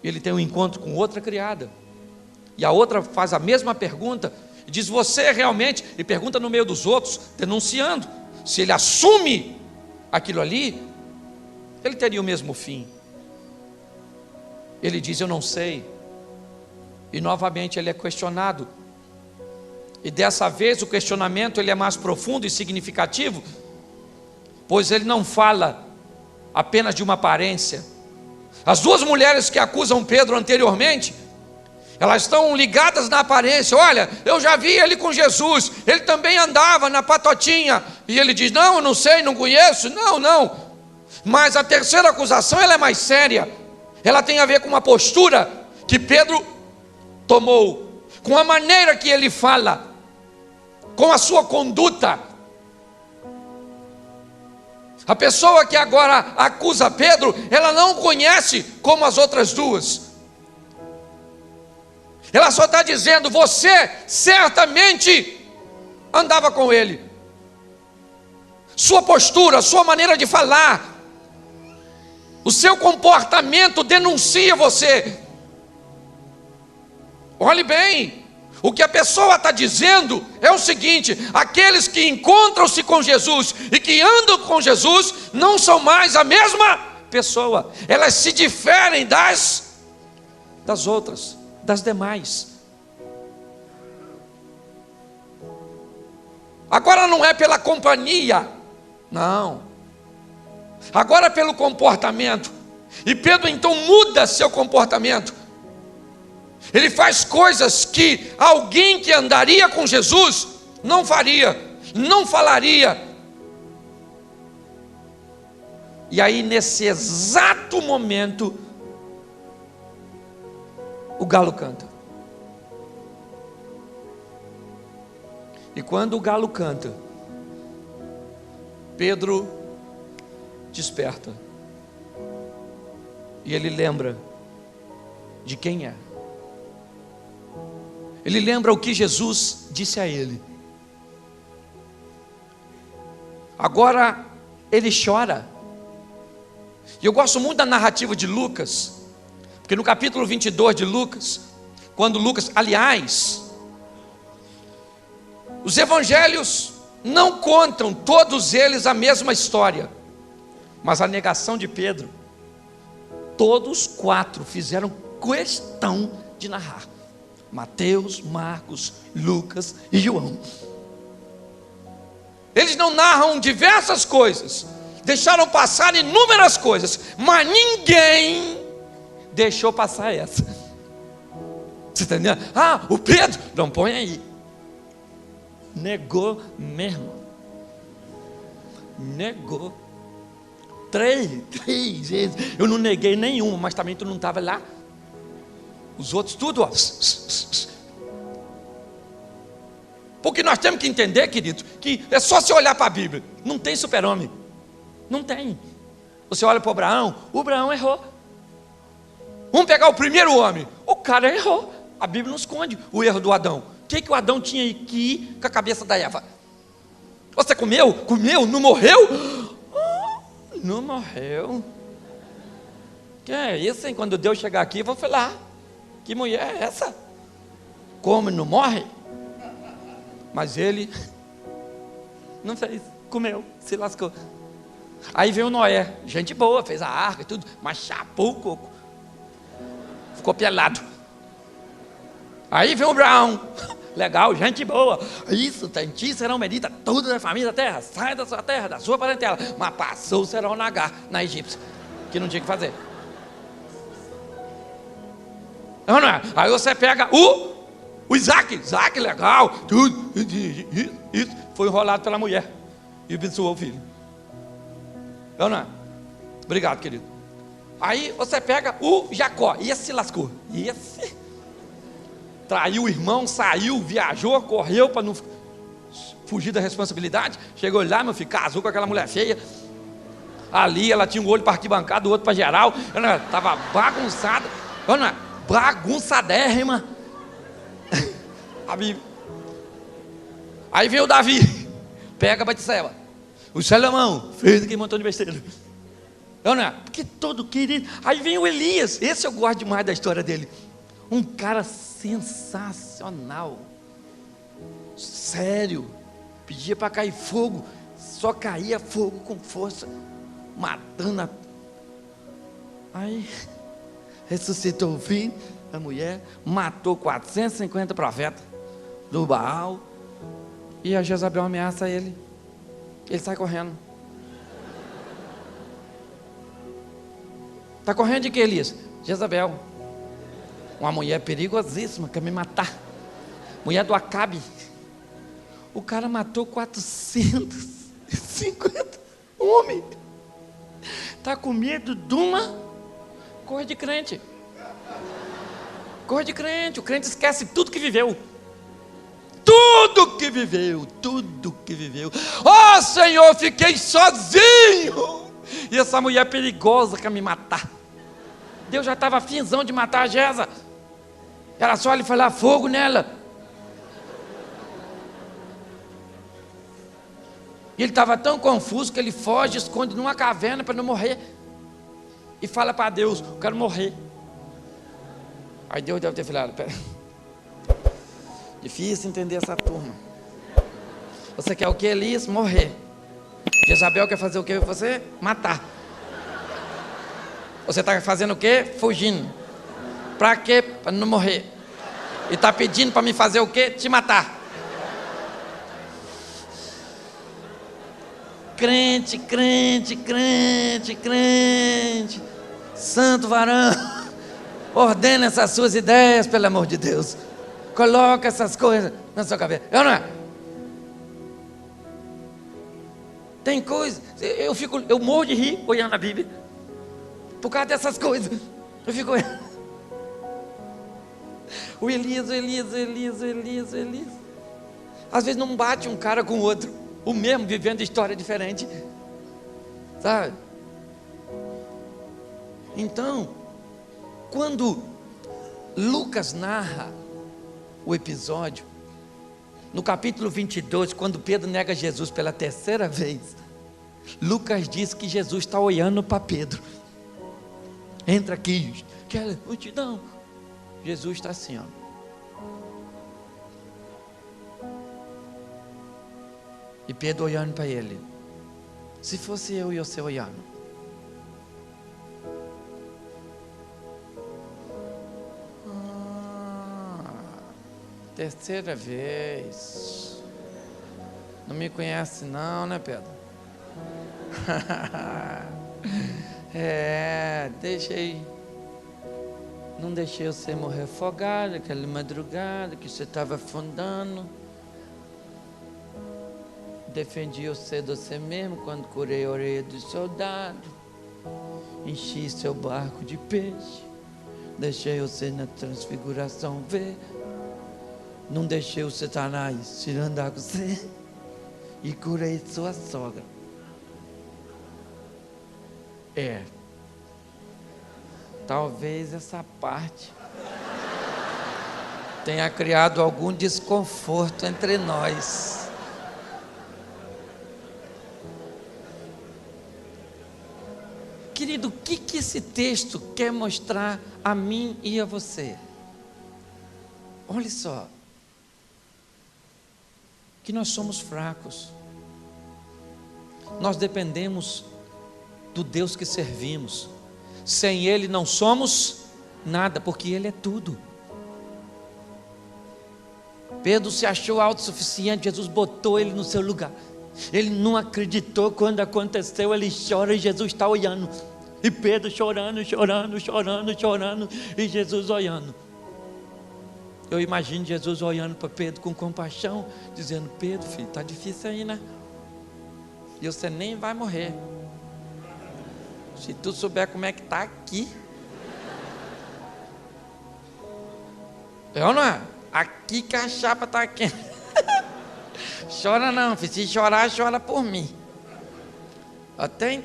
Ele tem um encontro com outra criada, e a outra faz a mesma pergunta, e diz, você realmente, e pergunta no meio dos outros, denunciando, se ele assume aquilo ali, ele teria o mesmo fim. Ele diz, eu não sei, e novamente ele é questionado, e dessa vez o questionamento ele é mais profundo e significativo, pois ele não fala apenas de uma aparência. As duas mulheres que acusam Pedro anteriormente, elas estão ligadas na aparência. Olha, eu já vi ele com Jesus, ele também andava na patotinha, e ele diz, não sei, não conheço, não, mas a terceira acusação ela é mais séria, ela tem a ver com uma postura que Pedro tomou, com a maneira que ele fala, com a sua conduta. A pessoa que agora acusa Pedro, ela não conhece como as outras duas. Ela só está dizendo: você certamente andava com ele. Sua postura, sua maneira de falar, o seu comportamento denuncia você. Olhe bem, o que a pessoa está dizendo é o seguinte: aqueles que encontram-se com Jesus e que andam com Jesus não são mais a mesma pessoa. Elas se diferem das outras, das demais. Agora não é pela companhia, não. Agora é pelo comportamento. E Pedro então muda seu comportamento. Ele faz coisas que alguém que andaria com Jesus não faria, não falaria. E aí, nesse exato momento, o galo canta. E quando o galo canta, Pedro desperta. E ele lembra de quem é. Ele lembra o que Jesus disse a ele. Agora ele chora. E eu gosto muito da narrativa de Lucas, porque no capítulo 22 de Lucas, quando Lucas, aliás, os evangelhos não contam todos eles a mesma história, mas a negação de Pedro, todos 4 fizeram questão de narrar. Mateus, Marcos, Lucas e João. Eles não narram diversas coisas, deixaram passar inúmeras coisas, mas ninguém deixou passar essa. Você está entendendo? Ah, o Pedro, não põe aí. Negou mesmo. Negou. 3 vezes. Eu não neguei nenhuma, mas também tu não estava lá. Os outros tudo, ó. Porque nós temos que entender, querido, que é só você olhar para a Bíblia. Não tem super-homem. Não tem. Você olha para o Abraão errou. Vamos pegar o primeiro homem. O cara errou. A Bíblia não esconde o erro do Adão. O que o Adão tinha que ir com a cabeça da Eva? Você comeu? Comeu? Não morreu? Não morreu. Que é isso, hein? Quando Deus chegar aqui, eu vou falar: que mulher é essa? Come, não morre? Mas ele não fez, comeu, se lascou. Aí veio Noé, gente boa, fez a arca e tudo, mas chapou o coco, ficou pelado. Aí veio o Abraão, legal, gente boa, isso, tem ti serão medita, tudo da família da terra, sai da sua terra, da sua parentela, mas passou o serão na Agar, na Egípcia, que não tinha que fazer. Não é? Aí você pega o Isaac, legal, tudo, isso, foi enrolado pela mulher e abençoou o filho. Não é? Obrigado, querido. Aí você pega o Jacó, e esse se lascou, e esse traiu o irmão, saiu, viajou, correu para não fugir da responsabilidade. Chegou lá, meu filho, casou com aquela mulher feia. Ali ela tinha um olho para arquibancada, o outro para geral. Estava bagunçada. Bagunçadérrima. A Bíblia. Aí vem o Davi, pega Batseba, o Salomão, fez aquele montão de besteira. Porque todo querido. Aí vem o Elias, esse eu gosto demais da história dele. Um cara sensacional, sério, pedia para cair fogo, só caía fogo com força, matando Aí ressuscitou o filho da mulher, matou 450 profetas do Baal, e a Jezabel ameaça ele sai correndo. Está correndo de que, Elias? Jezabel, uma mulher perigosíssima, quer me matar, mulher do Acabe. O cara matou 450 homens, está com medo de uma Coisa de crente. Coisa de crente. O crente esquece tudo que viveu. Tudo que viveu. Tudo que viveu. Oh, Senhor, fiquei sozinho. E essa mulher perigosa quer me matar. Deus já estava afinzão de matar a Gesa. Era só ele falar fogo nela. E ele estava tão confuso que ele foge, esconde numa caverna para não morrer. E fala para Deus: eu quero morrer. Aí Deus deve ter falado: pera, difícil entender essa turma. Você quer o que, Elias? Morrer. Jezabel quer fazer o que você? Matar. Você está fazendo o que? Fugindo. Para quê? Para não morrer. E está pedindo para me fazer o que? Te matar. Crente, crente, crente, crente. Santo varão, ordena essas suas ideias, pelo amor de Deus. Coloca essas coisas na sua cabeça. Eu não é? Tem coisa, eu morro de rir olhando a Bíblia. Por causa dessas coisas. Eu fico olhando. O Elias. Às vezes não bate um cara com o outro. O mesmo vivendo história diferente. Sabe? Então, quando Lucas narra o episódio, no capítulo 22, quando Pedro nega Jesus pela terceira vez, Lucas diz que Jesus está olhando para Pedro. Entra aqui, quer multidão. Jesus está assim, ó. E Pedro olhando para ele. Se fosse eu e você olhando. Terceira vez. Não me conhece não, né, Pedro? Não deixei você morrer afogado aquela madrugada que você estava afundando. Defendi você de você mesmo quando curei a orelha do soldado. Enchi seu barco de peixe. Deixei você na transfiguração ver. Não deixei o Satanás se andar com você. E curei sua sogra. Talvez essa parte tenha criado algum desconforto entre nós. Querido, o que esse texto quer mostrar a mim e a você? Olha só. Que nós somos fracos. Nós dependemos do Deus que servimos. Sem Ele não somos nada, porque Ele é tudo. Pedro se achou autossuficiente, Jesus botou ele no seu lugar. Ele não acreditou quando aconteceu, ele chora e Jesus está olhando. E Pedro chorando, e Jesus olhando. Eu imagino Jesus olhando para Pedro com compaixão, dizendo: Pedro, filho, está difícil aí, né? E você nem vai morrer. Se tu souber como é que está aqui. Eu não é? Aqui que a chapa está quente. Chora não, filho. Se chorar, chora por mim. Até.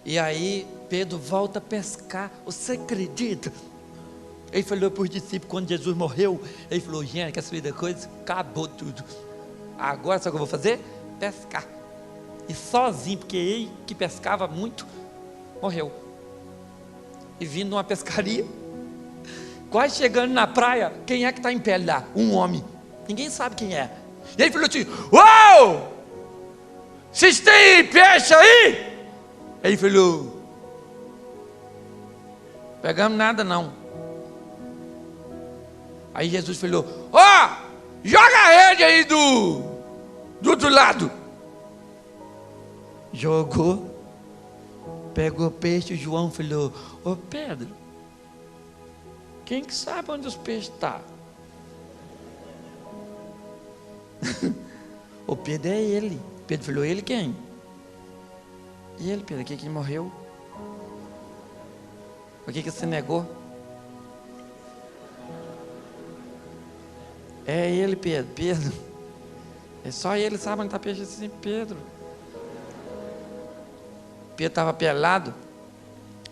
E aí, Pedro volta a pescar. Você acredita? Ele falou para os discípulos, quando Jesus morreu, ele falou: gente, quer saber da coisa? Acabou tudo. Agora sabe o que eu vou fazer? Pescar. E sozinho, porque ele que pescava muito, morreu. E vindo numa pescaria, quase chegando na praia, quem é que está em pé lá? Um homem. Ninguém sabe quem é. E ele falou assim: uau! Vocês têm peixe aí? Ele falou: pegamos nada não. Aí Jesus falou: ó, joga a rede aí do outro lado. Jogou, pegou peixe. O João falou: ô Pedro, quem que sabe onde os peixes estão? O Pedro é ele. Pedro falou: ele quem? E ele, Pedro, aqui que morreu. Por que você negou? É ele, Pedro. Pedro. É só ele sabe onde está peixe assim, Pedro. Pedro estava pelado,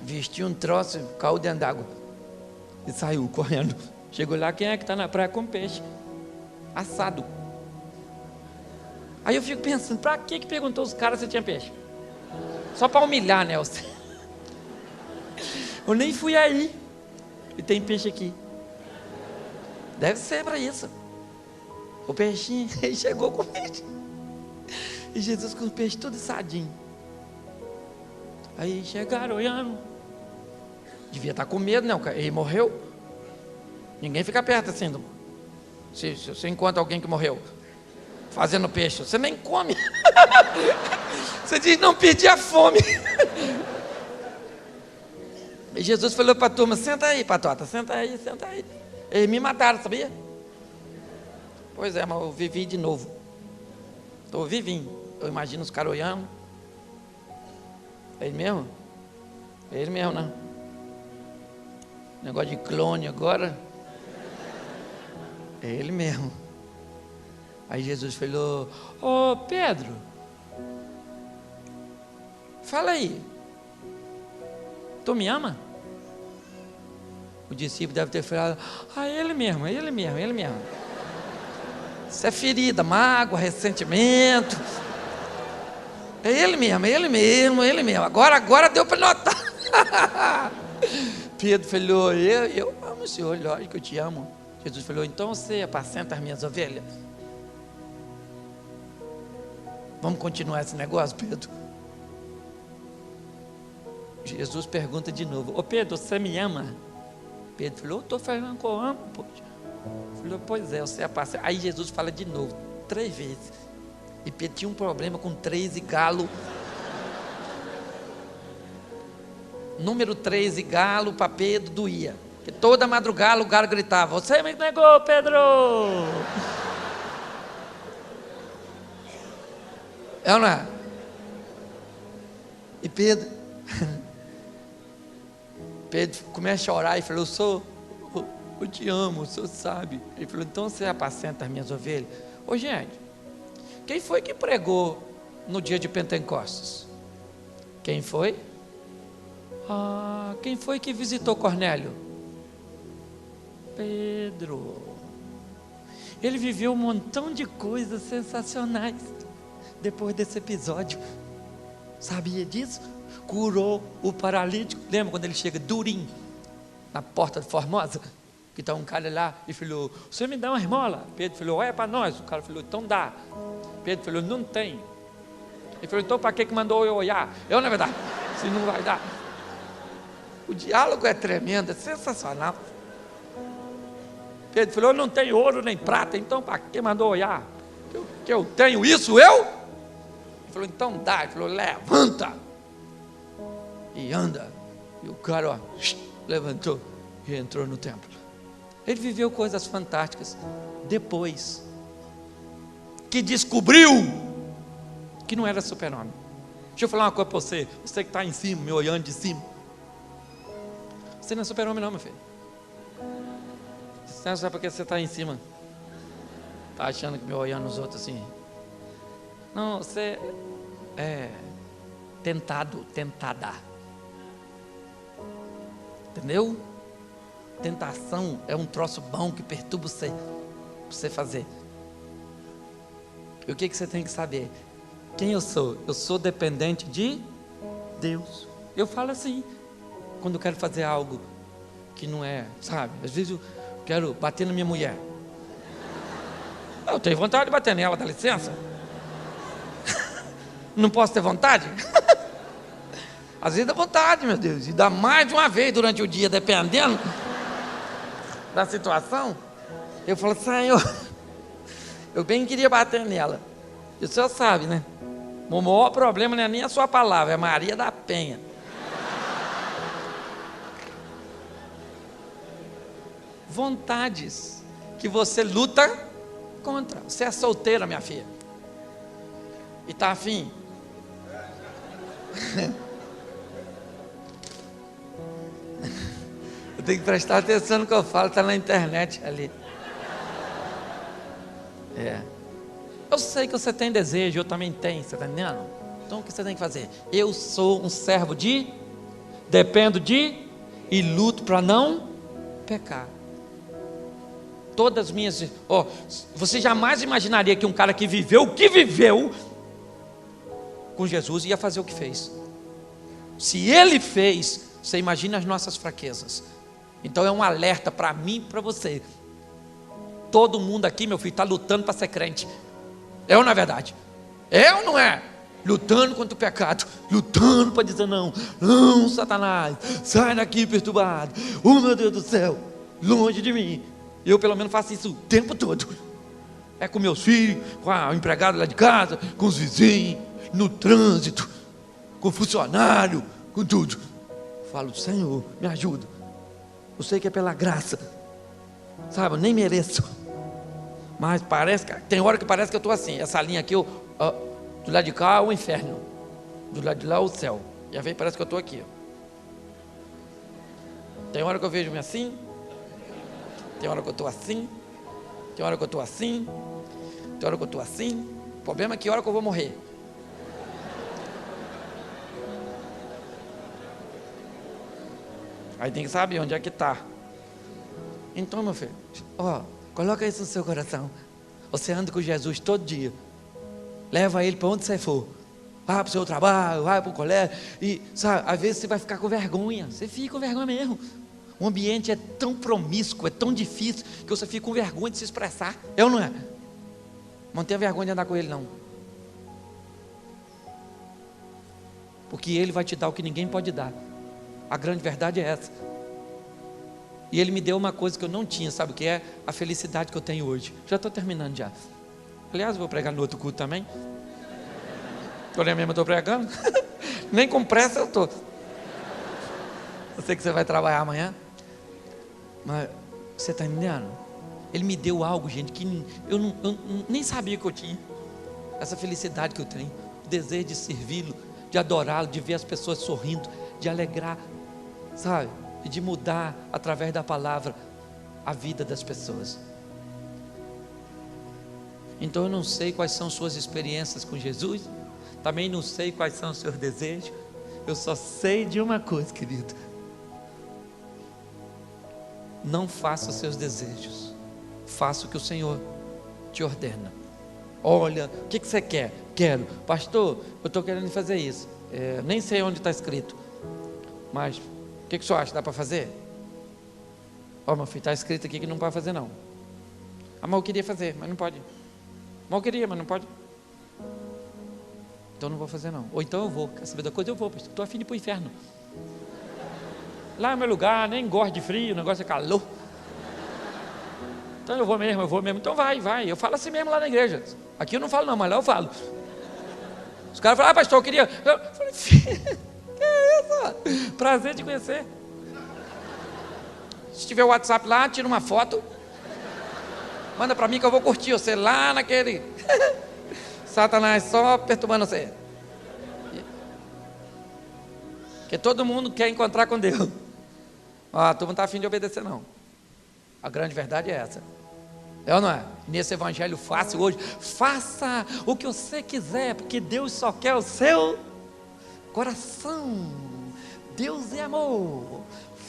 vestiu um troço, caiu dentro d'água e saiu correndo. Chegou lá, quem é que está na praia com peixe? Assado. Aí eu fico pensando, para que perguntou os caras se tinha peixe? Só para humilhar, Nelson. Eu nem fui aí. E tem peixe aqui. Deve ser para isso. O peixinho, ele chegou com o peixe. E Jesus com o peixe tudo assadinho. Aí chegaram olhando. Devia estar com medo, não? Ele morreu. Ninguém fica perto assim. Se você encontra alguém que morreu fazendo peixe, você nem come. Você diz, não perdi a fome. E Jesus falou para a turma, senta aí, patota, senta aí, senta aí. Eles me mataram, sabia? Pois é, mas eu vivi de novo. Estou vivinho. Eu imagino os caras olhando. É ele mesmo? É ele mesmo, né? Negócio de clone agora. É ele mesmo. Aí Jesus falou, ô Pedro, fala aí, tu me ama? O discípulo deve ter falado, ele mesmo, ele mesmo, ele mesmo. Isso é ferida, mágoa, ressentimento. É ele mesmo, ele mesmo, ele mesmo. Agora deu para notar. Pedro falou, eu amo o Senhor, lógico que eu te amo. Jesus falou, então você apacenta as minhas ovelhas. Vamos continuar esse negócio, Pedro? Jesus pergunta de novo, ô Pedro, você me ama? Pedro falou, eu estou falando que eu amo, poxa. Falou, pois é, você apacenta. Aí Jesus fala de novo, 3 vezes. E Pedro tinha um problema com 3 e galo. Número 3 e galo para Pedro doía. Porque toda madrugada o galo gritava, você me negou, Pedro! É ou não é? E Pedro começa a chorar e falou, eu te amo, o senhor sabe. Ele falou, então você apacenta as minhas ovelhas? Ô gente, quem foi que pregou no dia de Pentecostes? Quem foi? Quem foi que visitou Cornélio? Pedro. Ele viveu um montão de coisas sensacionais depois desse episódio. Sabia disso? Curou o paralítico. Lembra quando ele chega durinho na porta de Formosa? Que está um cara lá e falou, você me dá uma esmola? Pedro falou, olha para nós. O cara falou, então dá. Pedro falou, não tem. Ele falou, então para que mandou eu olhar? Eu, na verdade, se não vai dar. O diálogo é tremendo, é sensacional. Pedro falou, eu não tenho ouro nem prata, então para que mandou olhar? Que eu tenho isso, eu? Ele falou, então dá. Ele falou, levanta. E anda. E o cara, levantou e entrou no templo. Ele viveu coisas fantásticas. Depois que descobriu que não era super-homem. Deixa eu falar uma coisa para você. Você que está em cima, me olhando de cima. Você não é super-homem não, meu filho. Você não sabe porque você está em cima. Está achando que me olhando os outros assim. Não, você é tentada. Entendeu? Tentação é um troço bom que perturba você, para você fazer. E o que você tem que saber? Quem eu sou? Eu sou dependente de Deus. Eu falo assim, quando eu quero fazer algo que não é, sabe? Às vezes eu quero bater na minha mulher. Eu tenho vontade de bater nela, dá licença. Não posso ter vontade? Às vezes dá vontade, meu Deus, e dá mais de uma vez durante o dia, dependendo da situação. Eu falo, Senhor, eu bem queria bater nela. E o senhor sabe, né? O maior problema não é nem a sua palavra, é Maria da Penha. Vontades que você luta contra. Você é solteira, minha filha, e está afim? Eu tenho que prestar atenção no que eu falo, está na internet ali. Eu sei que você tem desejo, eu também tenho, você está entendendo? Então o que você tem que fazer? Eu sou um servo dependo e luto para não pecar. Todas as minhas, você jamais imaginaria que um cara que viveu o que viveu com Jesus ia fazer o que fez. Se ele fez, você imagina as nossas fraquezas. Então é um alerta para mim e para você. Todo mundo aqui, meu filho, está lutando para ser crente. É ou não é verdade? É ou não é? Lutando contra o pecado, lutando para dizer não, Satanás, sai daqui perturbado, meu Deus do céu, longe de mim. Eu pelo menos faço isso o tempo todo. É com meus filhos, com a empregada lá de casa, com os vizinhos, no trânsito, com o funcionário, com tudo. Falo, Senhor, me ajuda. Eu sei que é pela graça, sabe, eu nem mereço. Mas parece que, tem hora que parece que eu estou assim. Essa linha aqui, do lado de cá é o inferno, do lado de lá é o céu. E às vezes parece que eu estou aqui. Tem hora que eu vejo-me assim, tem hora que eu estou assim, tem hora que eu estou assim, tem hora que eu estou assim. O problema é que hora que eu vou morrer. Aí tem que saber onde é que está. Então, meu filho, coloca isso no seu coração. Você anda com Jesus todo dia. Leva ele para onde você for. Vai para o seu trabalho, vai para o colégio. E, sabe, às vezes você vai ficar com vergonha. Você fica com vergonha mesmo. O ambiente é tão promíscuo, é tão difícil, que você fica com vergonha de se expressar. É ou não é? Não tenha vergonha de andar com ele, não. Porque ele vai te dar o que ninguém pode dar. A grande verdade é essa. E ele me deu uma coisa que eu não tinha, sabe o que é? A felicidade que eu tenho hoje. Já estou terminando já. Aliás, eu vou pregar no outro culto também. Eu mesmo estou pregando. Nem com pressa eu estou. Eu sei que você vai trabalhar amanhã. Mas você está entendendo? Ele me deu algo, gente, que eu nem sabia que eu tinha. Essa felicidade que eu tenho. O desejo de servi-lo, de adorá-lo, de ver as pessoas sorrindo, de alegrar, sabe? E de mudar através da palavra a vida das pessoas. Então eu não sei quais são suas experiências com Jesus, também não sei quais são os seus desejos. Eu só sei de uma coisa, querido: não faça os seus desejos, faça o que o Senhor te ordena. Olha, o que você quer? Quero, pastor, eu estou querendo fazer isso, nem sei onde está escrito, mas o que o senhor acha? Dá para fazer? Meu filho, está escrito aqui que não pode fazer não. Mas eu queria fazer, mas não pode. Mas eu queria, mas não pode. Então não vou fazer não. Ou então eu vou, quer saber da coisa? Eu vou, estou a fim de ir para o inferno. Lá é o meu lugar, nem gosto de frio, o negócio é calor. Então eu vou mesmo. Então vai. Eu falo assim mesmo lá na igreja. Aqui eu não falo não, mas lá eu falo. Os caras falam, pastor, eu queria. Eu falei, que é isso? Prazer de conhecer. Se tiver o WhatsApp lá, tira uma foto. Manda para mim que eu vou curtir você lá naquele. Satanás só perturbando você. Porque todo mundo quer encontrar com Deus. Tu não está afim de obedecer não. A grande verdade é essa. É ou não é? Nesse evangelho fácil hoje, faça o que você quiser, porque Deus só quer o seu coração. Deus é amor.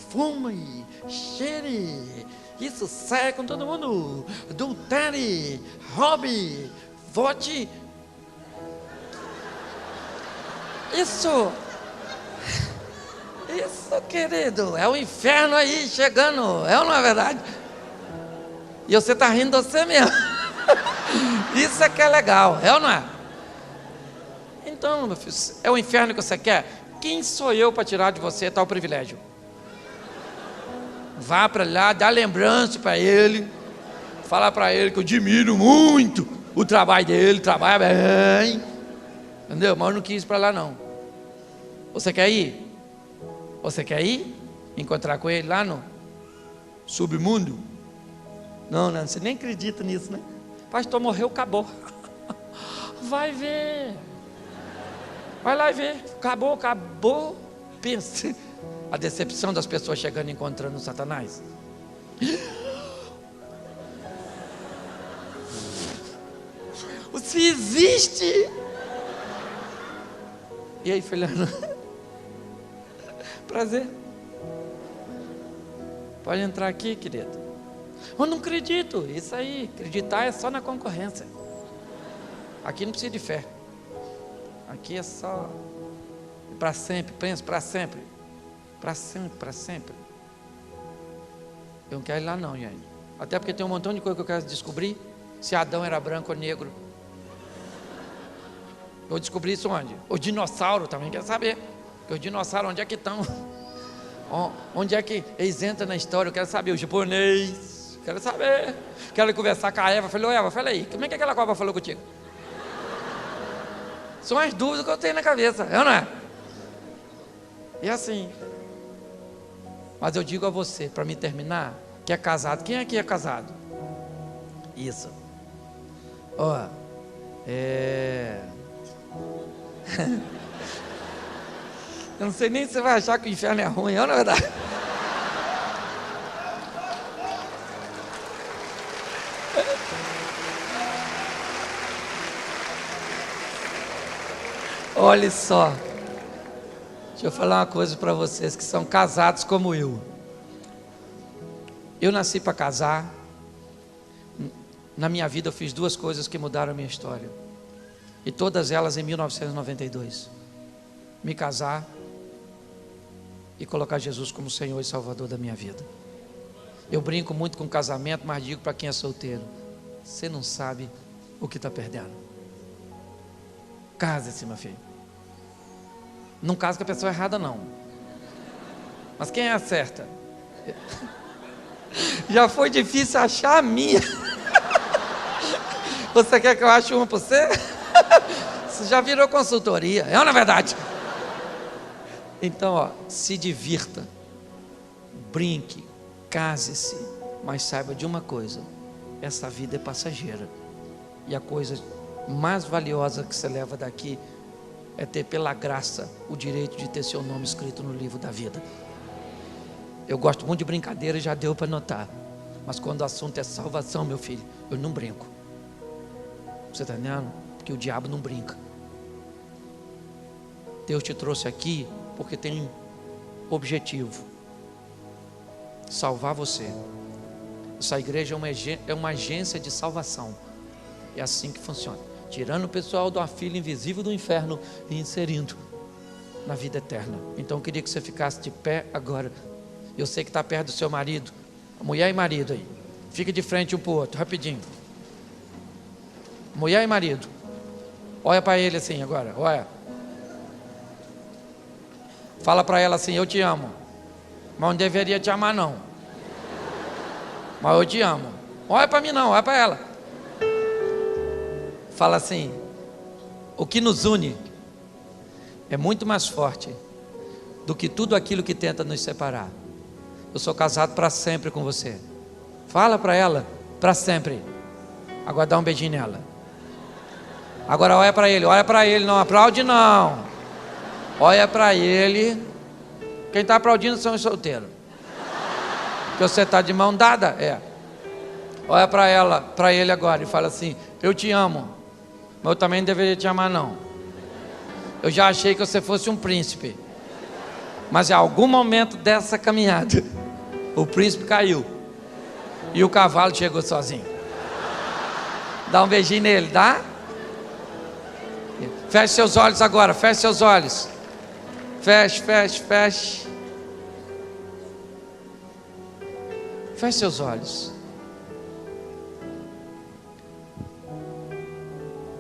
Fume, cheire, isso saia com todo mundo. Adultere, roube, vote. Isso, querido, é o inferno aí chegando, é ou não é verdade? E você está rindo de você mesmo. Isso é que é legal, é ou não é? Então, meu filho, é o inferno que você quer? Quem sou eu para tirar de você tal privilégio? Vá para lá, dá lembrança para ele, fala para ele que eu admiro muito o trabalho dele, trabalha bem, entendeu? Mas eu não quis ir para lá não. Você quer ir? Você quer ir? Encontrar com ele lá no submundo? Não, você nem acredita nisso, né? Pastor, morreu, acabou. Vai ver. Vai lá e ver. Acabou. Pensa. A decepção das pessoas chegando e encontrando Satanás. Você existe! E aí, fulano? Prazer. Pode entrar aqui, querido. Eu não acredito. Isso aí, acreditar é só na concorrência. Aqui não precisa de fé. Aqui é só para sempre, pensa, para sempre. Para sempre, para sempre. Eu não quero ir lá não, gente. Até porque tem um montão de coisa que eu quero descobrir. Se Adão era branco ou negro. Eu descobri isso onde? O dinossauro também quer saber. Porque os dinossauros, onde é que estão? Onde é que eles entram na história? Eu quero saber. O japonês, quero saber. Quero conversar com a Eva. Falei, ô Eva, fala aí, como é que aquela cobra falou contigo? São as dúvidas que eu tenho na cabeça, é ou não é? E assim. Mas eu digo a você, para me terminar, que é casado. Quem aqui é casado? Isso. Ó, eu não sei nem se você vai achar que o inferno é ruim, não é verdade? Olha só, deixa eu falar uma coisa para vocês que são casados como eu. Eu nasci para casar. Na minha vida eu fiz 2 coisas que mudaram a minha história. E todas elas em 1992. Me casar e colocar Jesus como Senhor e Salvador da minha vida. Eu brinco muito com casamento, mas digo para quem é solteiro: você não sabe o que está perdendo. Case-se, meu filho. Não case com a pessoa errada, não. Mas quem é a certa? Já foi difícil achar a minha. Você quer que eu ache uma para você? Você já virou consultoria, é ou não é verdade? Então, ó, se divirta, brinque, case-se, mas saiba de uma coisa: essa vida é passageira. E a coisa mais valiosa que você leva daqui é ter pela graça o direito de ter seu nome escrito no livro da vida. Eu gosto muito de brincadeira, já deu para notar. Mas quando o assunto é salvação, meu filho, eu não brinco. Você está entendendo? Porque o diabo não brinca. Deus te trouxe aqui porque tem objetivo: salvar você. Essa igreja é uma agência de salvação. É assim que funciona. Tirando o pessoal da fila invisível do inferno e inserindo na vida eterna. Então eu queria que você ficasse de pé agora. Eu sei que está perto do seu marido, mulher e marido aí. Fica de frente um para o outro, rapidinho. Mulher e marido. Olha para ele assim agora, olha. Fala para ela assim: eu te amo. Mas não deveria te amar não. Mas eu te amo. Olha para mim não, olha para ela. Fala assim: o que nos une é muito mais forte do que tudo aquilo que tenta nos separar. Eu sou casado para sempre com você. Fala para ela: para sempre. Agora dá um beijinho nela. Agora olha para ele, não aplaude não. Olha para ele. Quem está aplaudindo são os solteiros. Que você está de mão dada? É. Olha para ela, para ele agora e fala assim: eu te amo, mas eu também não deveria te amar não. Eu já achei que você fosse um príncipe, mas em algum momento dessa caminhada o príncipe caiu e o cavalo chegou sozinho. Dá um beijinho nele, dá? Feche seus olhos agora, feche seus olhos. Feche. Feche seus olhos.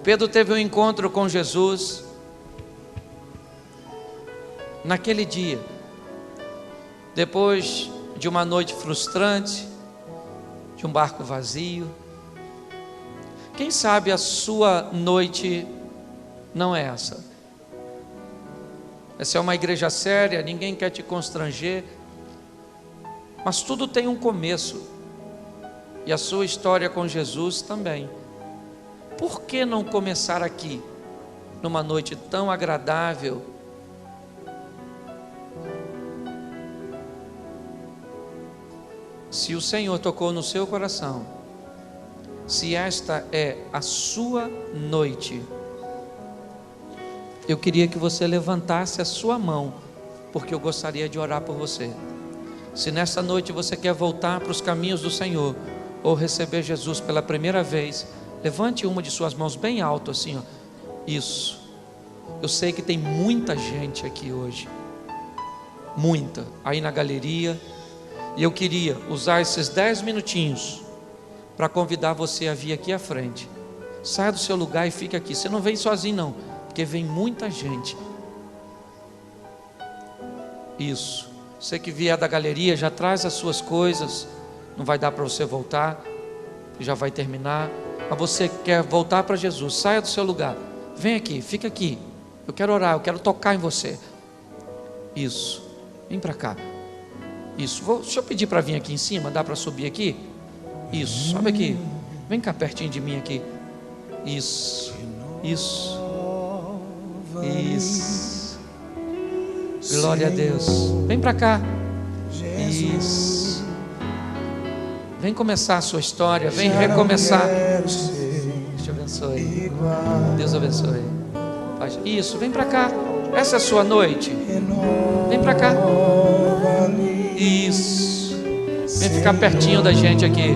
Pedro teve um encontro com Jesus naquele dia, depois de uma noite frustrante, de um barco vazio. Quem sabe a sua noite não é essa. Essa é uma igreja séria, ninguém quer te constranger, mas tudo tem um começo, e a sua história com Jesus também. Por que não começar aqui, numa noite tão agradável, Se o Senhor tocou no seu coração, se esta é a sua noite, eu queria que você levantasse a sua mão, porque eu gostaria de orar por você. Se nesta noite você quer voltar para os caminhos do Senhor, ou receber Jesus pela primeira vez, levante uma de suas mãos bem alto assim, ó. Isso. Eu sei que tem muita gente aqui hoje, muita, aí na galeria, e eu queria usar esses 10 minutinhos para convidar você a vir aqui à frente. Saia do seu lugar e fique aqui. Você não vem sozinho não, porque vem muita gente. Isso. Você que vier da galeria, já traz as suas coisas. Não vai dar para você voltar, já vai terminar. Mas você quer voltar para Jesus, saia do seu lugar. Vem aqui, fica aqui. Eu quero orar, eu quero tocar em você. Isso. Vem para cá. Isso. Deixa eu pedir para vir aqui em cima. Dá para subir aqui? Isso. Sobe aqui. Vem cá pertinho de mim aqui. Isso. Isso. Isso. Glória a Deus. Vem para cá. Isso. Vem começar a sua história. Vem recomeçar. Deus te abençoe. Deus abençoe. Isso. Vem para cá. Essa é a sua noite. Vem para cá. Isso. Vem ficar pertinho da gente aqui.